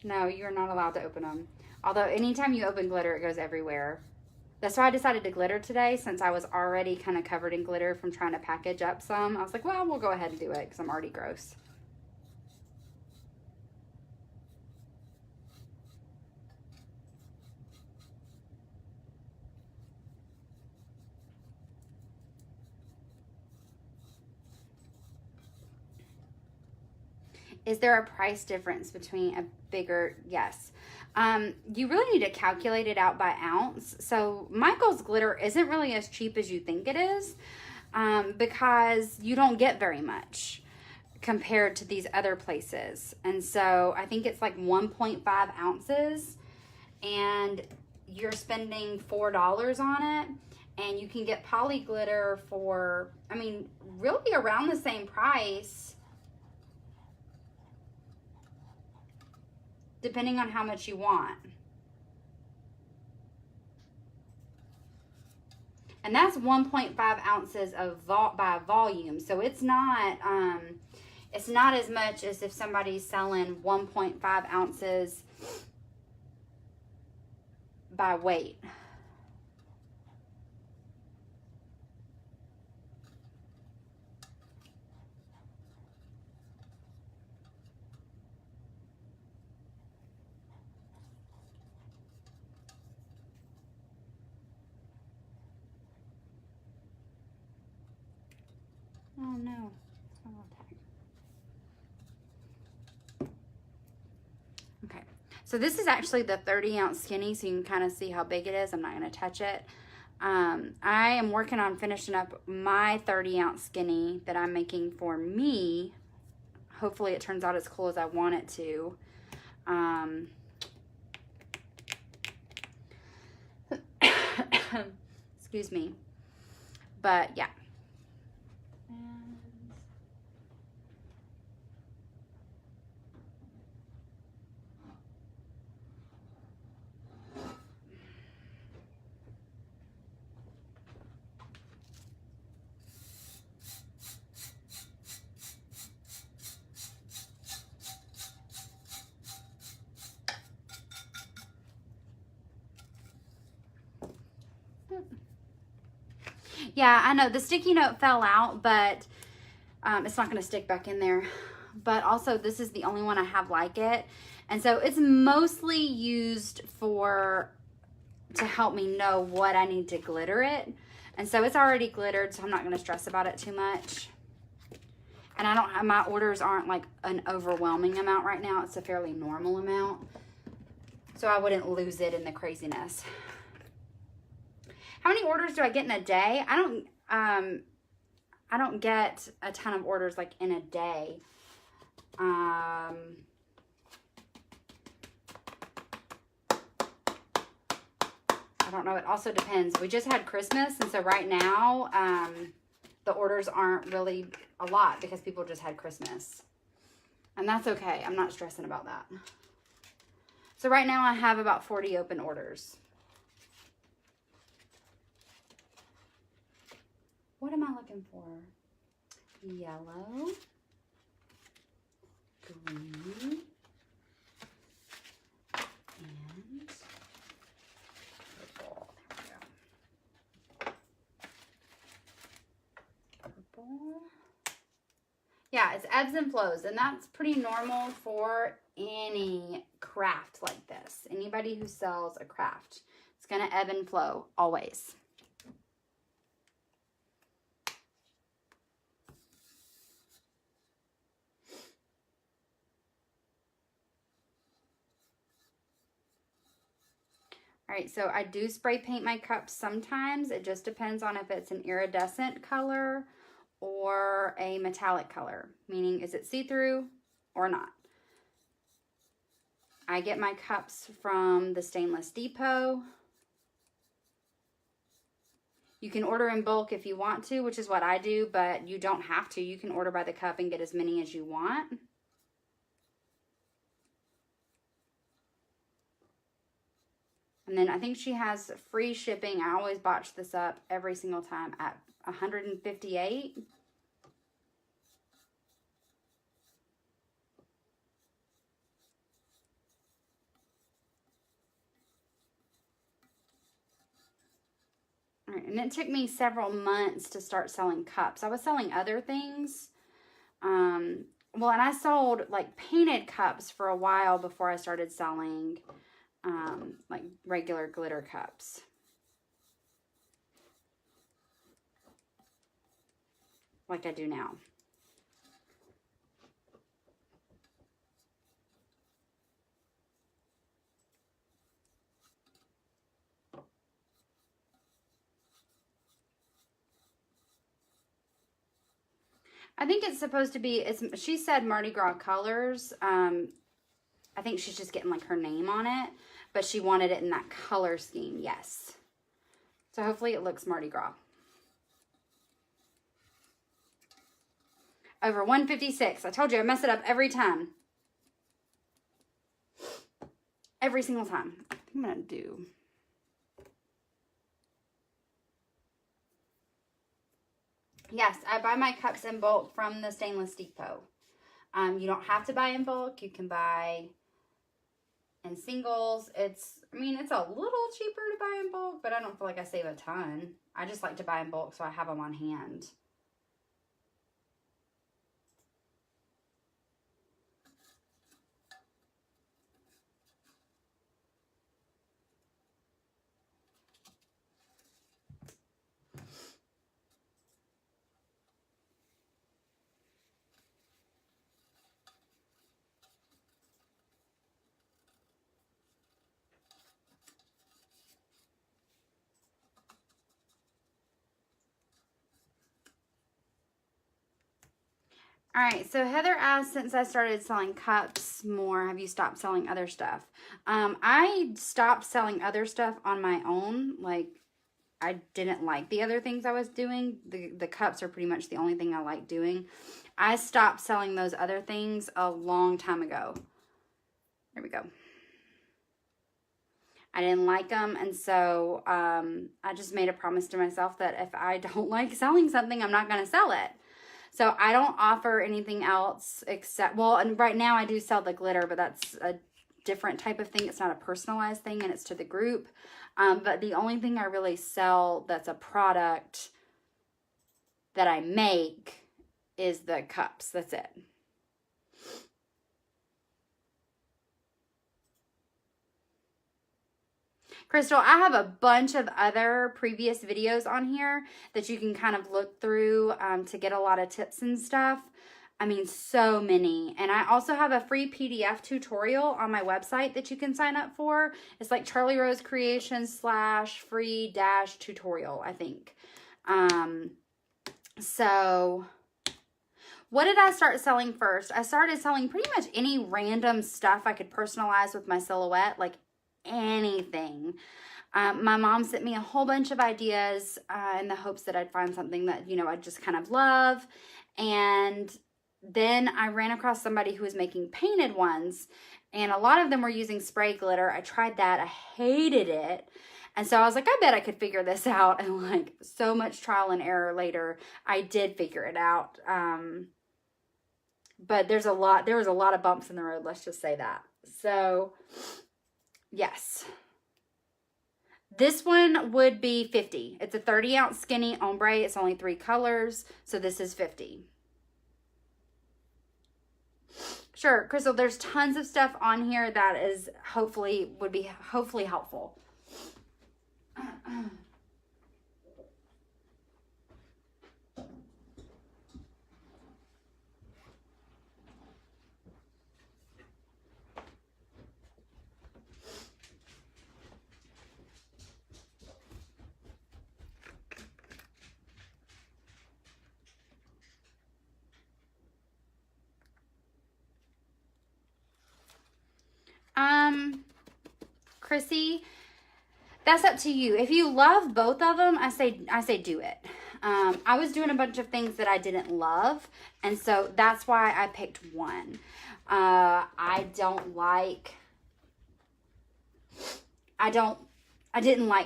No, you're not allowed to open them. Although anytime you open glitter, it goes everywhere. That's why I decided to glitter today, since I was already kind of covered in glitter from trying to package up some. I was like, well, we'll go ahead and do it because I'm already gross. Is there a price difference between a bigger? Yes. You really need to calculate it out by ounce. So Michael's glitter isn't really as cheap as you think it is, because you don't get very much compared to these other places. And so I think it's like 1.5 ounces, and you're spending $4 on it. And you can get poly glitter for, I mean, really around the same price, depending on how much you want. And that's 1.5 ounces of by volume. So it's not as much as if somebody's selling 1.5 ounces by weight. Oh no. Okay. So this is actually the 30-ounce skinny, so you can kind of see how big it is. I'm not going to touch it. I am working on finishing up my 30-ounce skinny that I'm making for me. Hopefully it turns out as cool as I want it to. Excuse me. But yeah. Yeah, I know the sticky note fell out, but it's not going to stick back in there. But also, this is the only one I have like it. And so it's mostly used to help me know what I need to glitter it. And so it's already glittered, so I'm not going to stress about it too much. And my orders aren't like an overwhelming amount right now. It's a fairly normal amount. So I wouldn't lose it in the craziness. How many orders do I get in a day? I don't get a ton of orders like in a day. I don't know. It also depends. We just had Christmas, and so right now the orders aren't really a lot because people just had Christmas. And that's okay. I'm not stressing about that. So right now I have about 40 open orders. What am I looking for? Yellow, green, and purple. There we go. Purple. Yeah, it's ebbs and flows, and that's pretty normal for any craft like this. Anybody who sells a craft, it's going to ebb and flow always. All right, so I do spray paint my cups sometimes. It just depends on if it's an iridescent color or a metallic color, meaning is it see-through or not. I get my cups from the Stainless Depot. You can order in bulk if you want to, which is what I do, but you don't have to. You can order by the cup and get as many as you want. And then I think she has free shipping. I always botch this up every single time at $158. Right, and it took me several months to start selling cups. I was selling other things. Well, and I sold like painted cups for a while before I started selling like regular glitter cups. Like I do now. I think it's supposed to be, she said Mardi Gras colors. I think she's just getting like her name on it, but she wanted it in that color scheme. Yes. So hopefully it looks Mardi Gras. Over 156. I told you I mess it up every time. Every single time. I'm going to do. Yes, I buy my cups in bulk from the Stainless Depot. You don't have to buy in bulk. You can buy in singles. I mean, it's a little cheaper to buy in bulk, but I don't feel like I save a ton. I just like to buy in bulk so I have them on hand. All right, so Heather asked, since I started selling cups more, have you stopped selling other stuff? I stopped selling other stuff on my own. Like, I didn't like the other things I was doing. The cups are pretty much the only thing I like doing. I stopped selling those other things a long time ago. There we go. I didn't like them, and so I just made a promise to myself that if I don't like selling something, I'm not going to sell it. So I don't offer anything else except, well, and right now I do sell the glitter, but that's a different type of thing. It's not a personalized thing, and it's to the group. But the only thing I really sell that's a product that I make is the cups. That's it. Crystal, I have a bunch of other previous videos on here that you can kind of look through to get a lot of tips and stuff. I mean, so many. And I also have a free PDF tutorial on my website that you can sign up for. It's like Charlie Rose Creations / free - tutorial, I think. So what did I start selling first? I started selling pretty much any random stuff I could personalize with my silhouette, like anything. My mom sent me a whole bunch of ideas in the hopes that I'd find something that, you know, I just kind of love. And then I ran across somebody who was making painted ones, and a lot of them were using spray glitter. I tried that. I hated it. And so I was like, I bet I could figure this out. And like so much trial and error later, I did figure it out. But there was a lot of bumps in the road. Let's just say that. So yes. This one would be 50. It's a 30-ounce skinny ombre. It's only 3 colors. So this is 50. Sure, Crystal, there's tons of stuff on here that is would be hopefully helpful. Chrissy, that's up to you. If you love both of them, I say do it. I was doing a bunch of things that I didn't love, and so that's why I picked one. I didn't like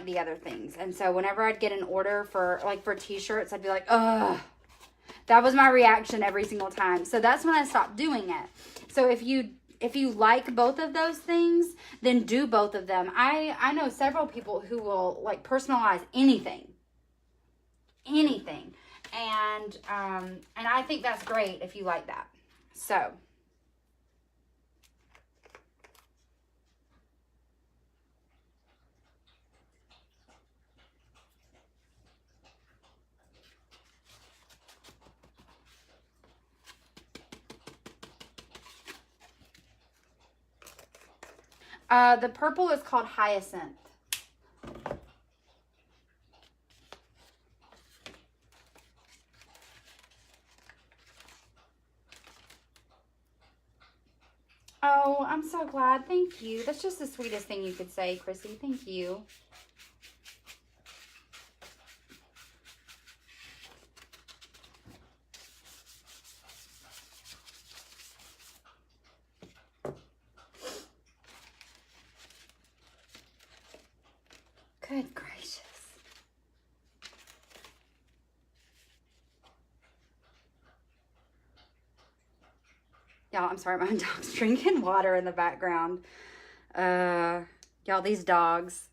the other things, and so whenever I'd get an order for t-shirts, I'd be like, ugh. That was my reaction every single time. So that's when I stopped doing it. So if you like both of those things, then do both of them. I know several people who will like personalize anything. anything. And I think that's great if you like that. So the purple is called Hyacinth. Oh, I'm so glad. Thank you. That's just the sweetest thing you could say, Chrissy. Thank you. Good gracious. Y'all, I'm sorry, my dog's drinking water in the background. Y'all, these dogs,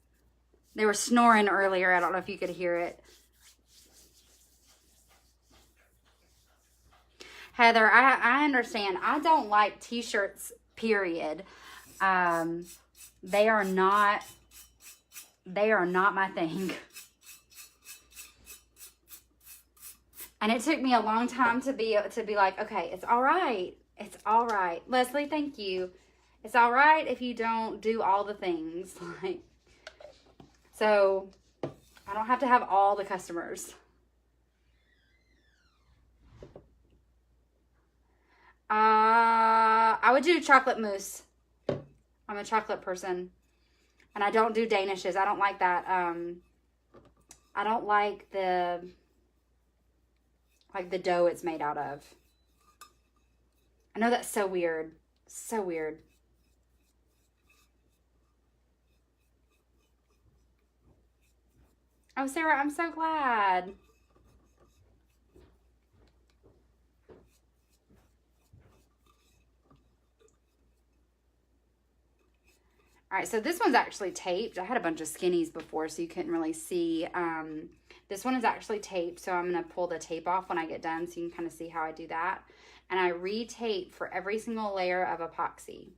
they were snoring earlier. I don't know if you could hear it. Heather, I understand. I don't like t-shirts, period. They are not my thing. And it took me a long time to be like, okay, it's all right. It's all right. Leslie, thank you. It's all right if you don't do all the things. Like, so I don't have to have all the customers. I would do chocolate mousse. I'm a chocolate person. And I don't do Danishes. I don't like that. I don't like the dough it's made out of. I know that's so weird. So weird. Oh, Sarah, I'm so glad. All right, so this one's actually taped. I had a bunch of skinnies before, so you couldn't really see. This one is actually taped, so I'm going to pull the tape off when I get done, so you can kind of see how I do that. And I re-tape for every single layer of epoxy.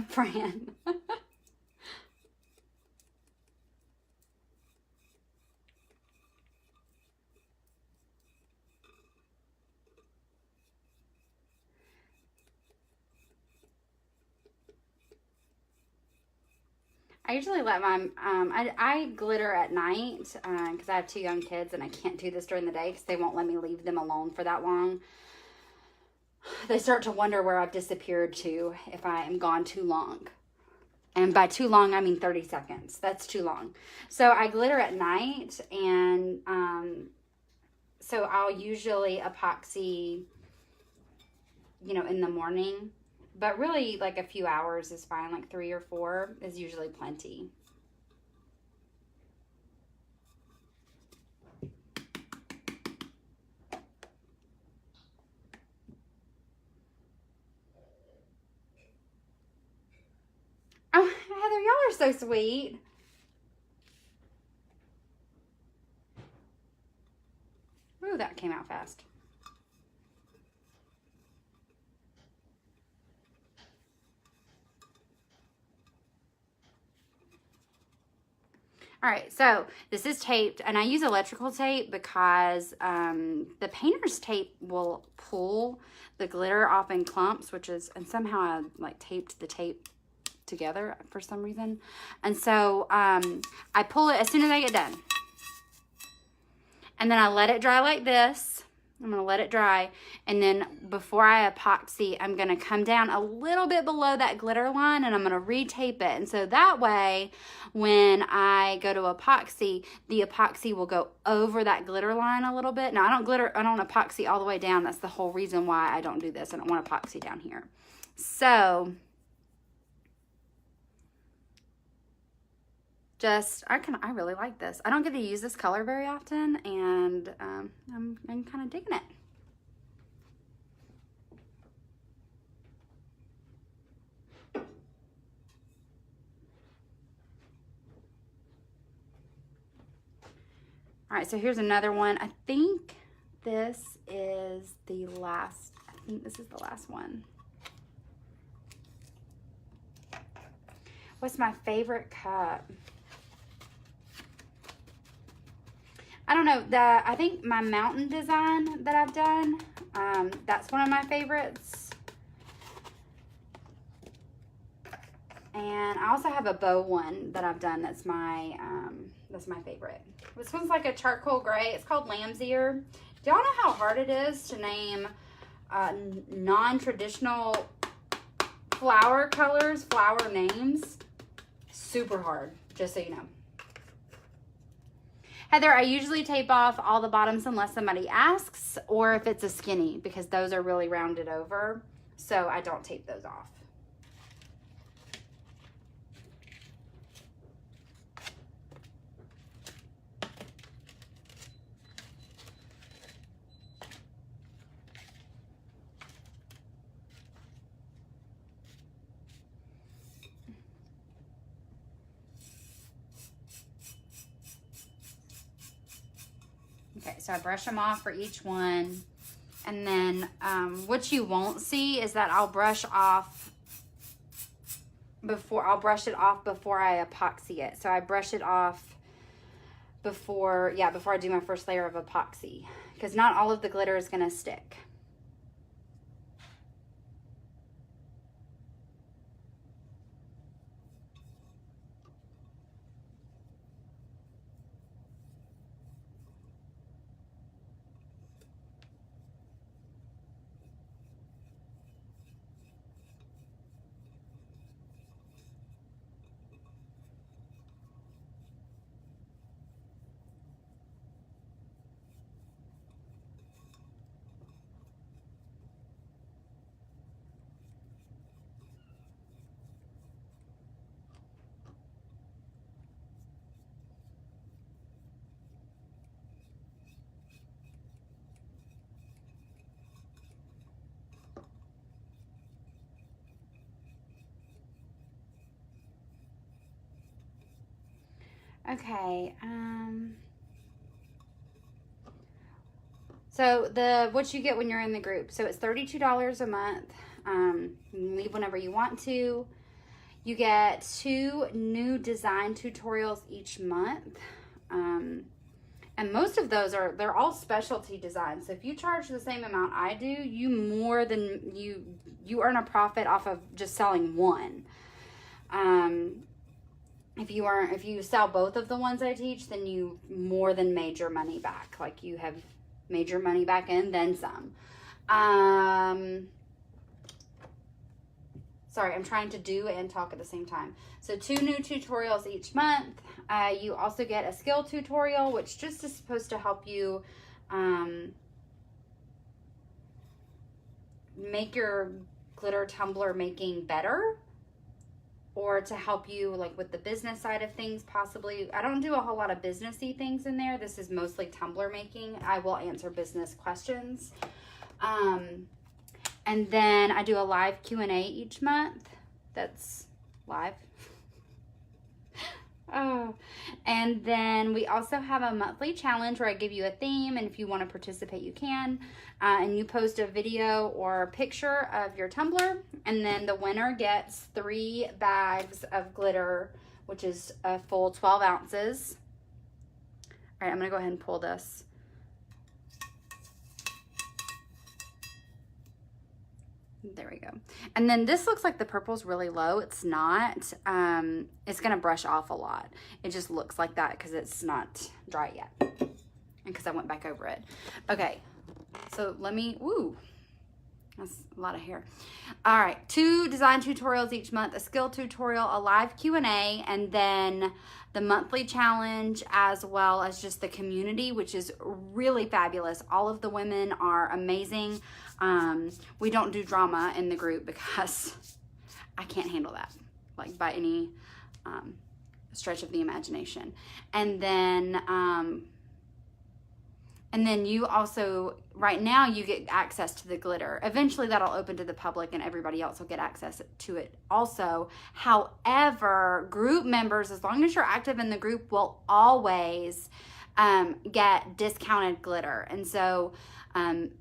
Fran. I usually let my, I glitter at night because I have 2 young kids and I can't do this during the day because they won't let me leave them alone for that long. They start to wonder where I've disappeared to if I am gone too long. And by too long, I mean 30 seconds. That's too long. So I glitter at night, and so I'll usually epoxy, in the morning. But really, like a few hours is fine. Like 3 or 4 is usually plenty. Oh, Heather, y'all are so sweet. Ooh, that came out fast. All right, so this is taped, and I use electrical tape because the painter's tape will pull the glitter off in clumps, and somehow I like taped the tape together for some reason. And so I pull it as soon as I get done. And then I let it dry like this. I'm going to let it dry. And then before I epoxy, I'm going to come down a little bit below that glitter line, and I'm going to retape it. And so that way, when I go to epoxy, the epoxy will go over that glitter line a little bit. Now, I don't epoxy all the way down. That's the whole reason why I don't do this. I don't want epoxy down here. So I really like this. I don't get to use this color very often, and I'm kind of digging it. All right, so here's another one. I think this is the last. I think this is the last one. What's my favorite cup? I don't know. I think my mountain design that I've done, that's one of my favorites. And I also have a bow one that I've done that's my favorite. This one's like a charcoal gray. It's called lamb's ear. Do y'all know how hard it is to name non-traditional flower colors, flower names? Super hard, just so you know. Heather, I usually tape off all the bottoms unless somebody asks, or if it's a skinny, because those are really rounded over, so I don't tape those off. Okay, so I brush them off for each one. And then what you won't see is that I'll brush it off before I epoxy it. So I brush it off before I do my first layer of epoxy, because not all of the glitter is gonna stick. Okay, so what you get when you're in the group. So it's $32 a month. You can leave whenever you want to. You get 2 new design tutorials each month. And most of those they're all specialty designs. So if you charge the same amount I do, you earn a profit off of just selling one. If you sell both of the ones I teach, then you more than made your money back. Like, you have made your money back and then some. Sorry, I'm trying to do and talk at the same time. So 2 new tutorials each month. You also get a skill tutorial, which just is supposed to help you make your glitter tumbler making better, or to help you like with the business side of things possibly. I don't do a whole lot of businessy things in there. This is mostly tumbler making. I will answer business questions. And then I do a live Q&A each month. That's live. Oh, and then we also have a monthly challenge where I give you a theme, and if you want to participate, you can. And you post a video or picture of your tumbler, and then the winner gets 3 bags of glitter, which is a full 12 ounces. All right, I'm going to go ahead and pull this. There we go. And then this looks like the purple's really low. It's not. It's going to brush off a lot. It just looks like that because it's not dry yet. And because I went back over it. Okay. So let me, woo. That's a lot of hair. All right. 2 design tutorials each month, a skill tutorial, a live Q&A, and then the monthly challenge, as well as just the community, which is really fabulous. All of the women are amazing. We don't do drama in the group because I can't handle that, like, by any stretch of the imagination. And then you also, right now, you get access to the glitter. Eventually that'll open to the public and everybody else will get access to it also. However, group members, as long as you're active in the group, will always get discounted glitter. And so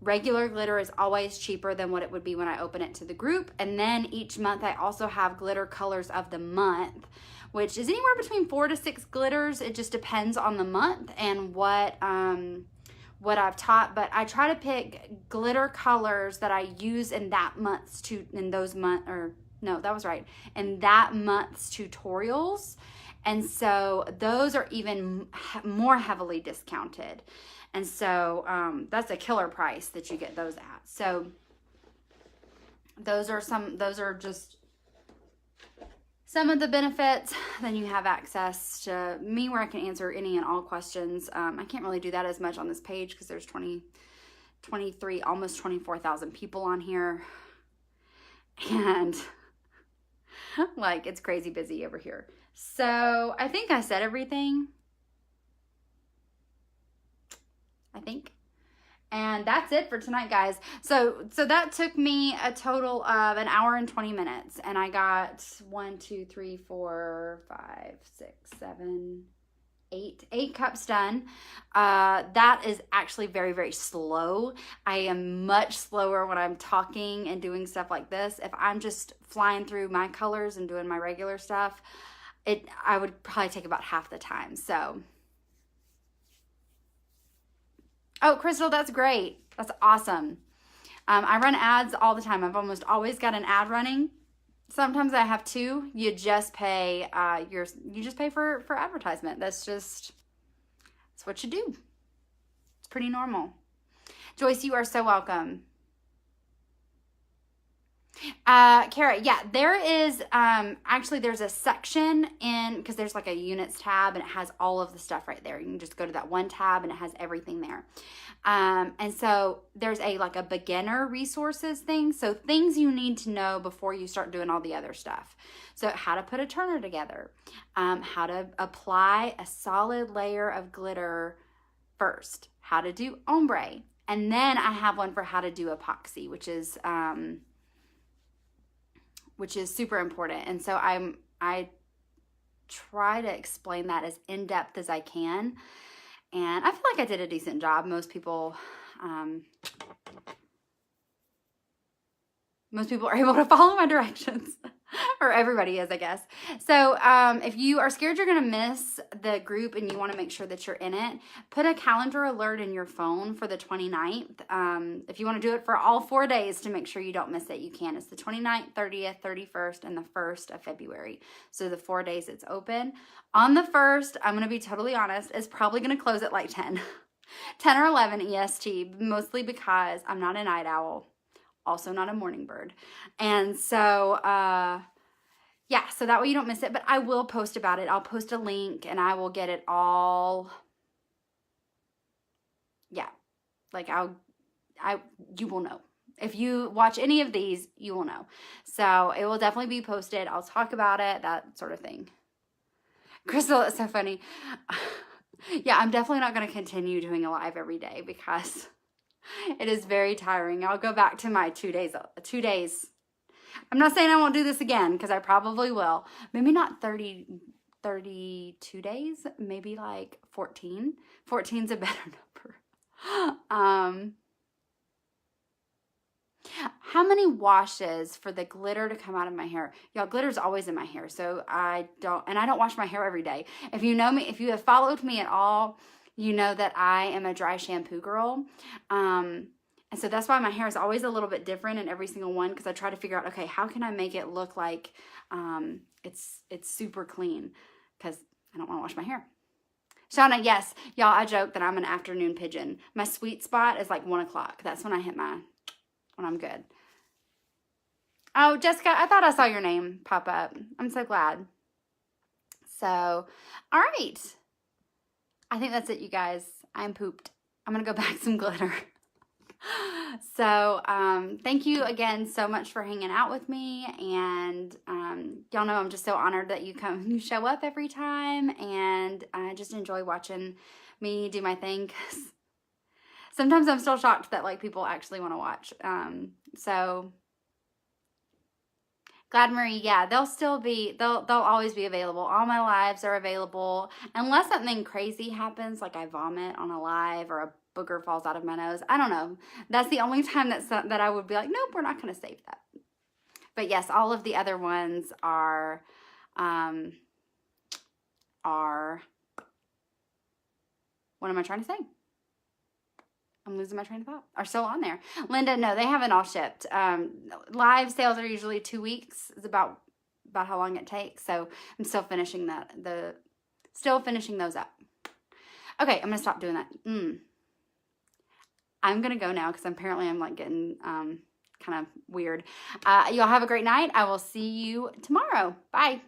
regular glitter is always cheaper than what it would be when I open it to the group. And then each month I also have glitter colors of the month, which is anywhere between 4 to 6 glitters. It just depends on the month and what I've taught, but I try to pick glitter colors that I use in that month's in that month's tutorials. And so those are even more heavily discounted. And so that's a killer price that you get those at. So those are just some of the benefits. Then you have access to me where I can answer any and all questions. I can't really do that as much on this page because there's 23, almost 24,000 people on here. And like, it's crazy busy over here. So I think I said everything. I think. And that's it for tonight, guys. So that took me a total of 1 hour and 20 minutes. And I got 8 cups done. That is actually very, very slow. I am much slower when I'm talking and doing stuff like this. If I'm just flying through my colors and doing my regular stuff, I would probably take about half the time. So, oh, Crystal, that's great. That's awesome. I run ads all the time. I've almost always got an ad running. Sometimes I have 2. You just pay for advertisement. That's what you do. It's pretty normal. Joyce, you are so welcome. Kara, yeah, there is, actually there's a section because there's like a units tab and it has all of the stuff right there. You can just go to that one tab and it has everything there. And so there's like a beginner resources thing. So things you need to know before you start doing all the other stuff. So how to put a turner together, how to apply a solid layer of glitter first, how to do ombre. And then I have one for how to do epoxy, which is super important. And so I try to explain that as in-depth as I can. And I feel like I did a decent job. Most people are able to follow my directions. Or everybody is, I guess. So if you are scared you're going to miss the group and you want to make sure that you're in it, put a calendar alert in your phone for the 29th. If you want to do it for all 4 days to make sure you don't miss it, you can. It's the 29th, 30th, 31st, and the 1st of February. So the 4 days it's open. On the 1st, I'm going to be totally honest, it's probably going to close at like 10 or 11 EST, mostly because I'm not a night owl. Also not a morning bird. And so, yeah, so that way you don't miss it. But I will post about it. I'll post a link and I will get it all. Yeah, like you will know. If you watch any of these, you will know. So it will definitely be posted. I'll talk about it, that sort of thing. Crystal, it's so funny. Yeah, I'm definitely not going to continue doing a live every day because it is very tiring. I'll go back to my 2 days. I'm not saying I won't do this again because I probably will. Maybe not 32 days, maybe like 14. 14's a better number. How many washes for the glitter to come out of my hair? Y'all, glitter's always in my hair, so I don't wash my hair every day. If you know me, if you have followed me at all, you know that I am a dry shampoo girl. And so that's why my hair is always a little bit different in every single one, because I try to figure out, okay, how can I make it look like it's super clean, because I don't want to wash my hair. Shauna, yes, y'all, I joke that I'm an afternoon pigeon. My sweet spot is like 1 o'clock. That's when I hit when I'm good. Oh, Jessica, I thought I saw your name pop up. I'm so glad. So, all right. I think that's it, you guys. I'm pooped. I'm going to go back some glitter. So, thank you again so much for hanging out with me. And y'all know I'm just so honored that you show up every time. And I just enjoy watching me do my thing. 'Cause sometimes I'm still shocked that like people actually want to watch. So, Glad Marie, yeah, they'll always be available. All my lives are available unless something crazy happens, like I vomit on a live or a booger falls out of my nose. I don't know. That's the only time that I would be like, nope, we're not going to save that. But yes, all of the other ones are what am I trying to say? I'm losing my train of thought. Are still on there. Linda, no, they haven't all shipped. Live sales are usually 2 weeks. It's about how long it takes. So I'm still finishing still finishing those up. Okay, I'm gonna stop doing that. I'm gonna go now because apparently I'm like getting kind of weird. Y'all have a great night. I will see you tomorrow. Bye.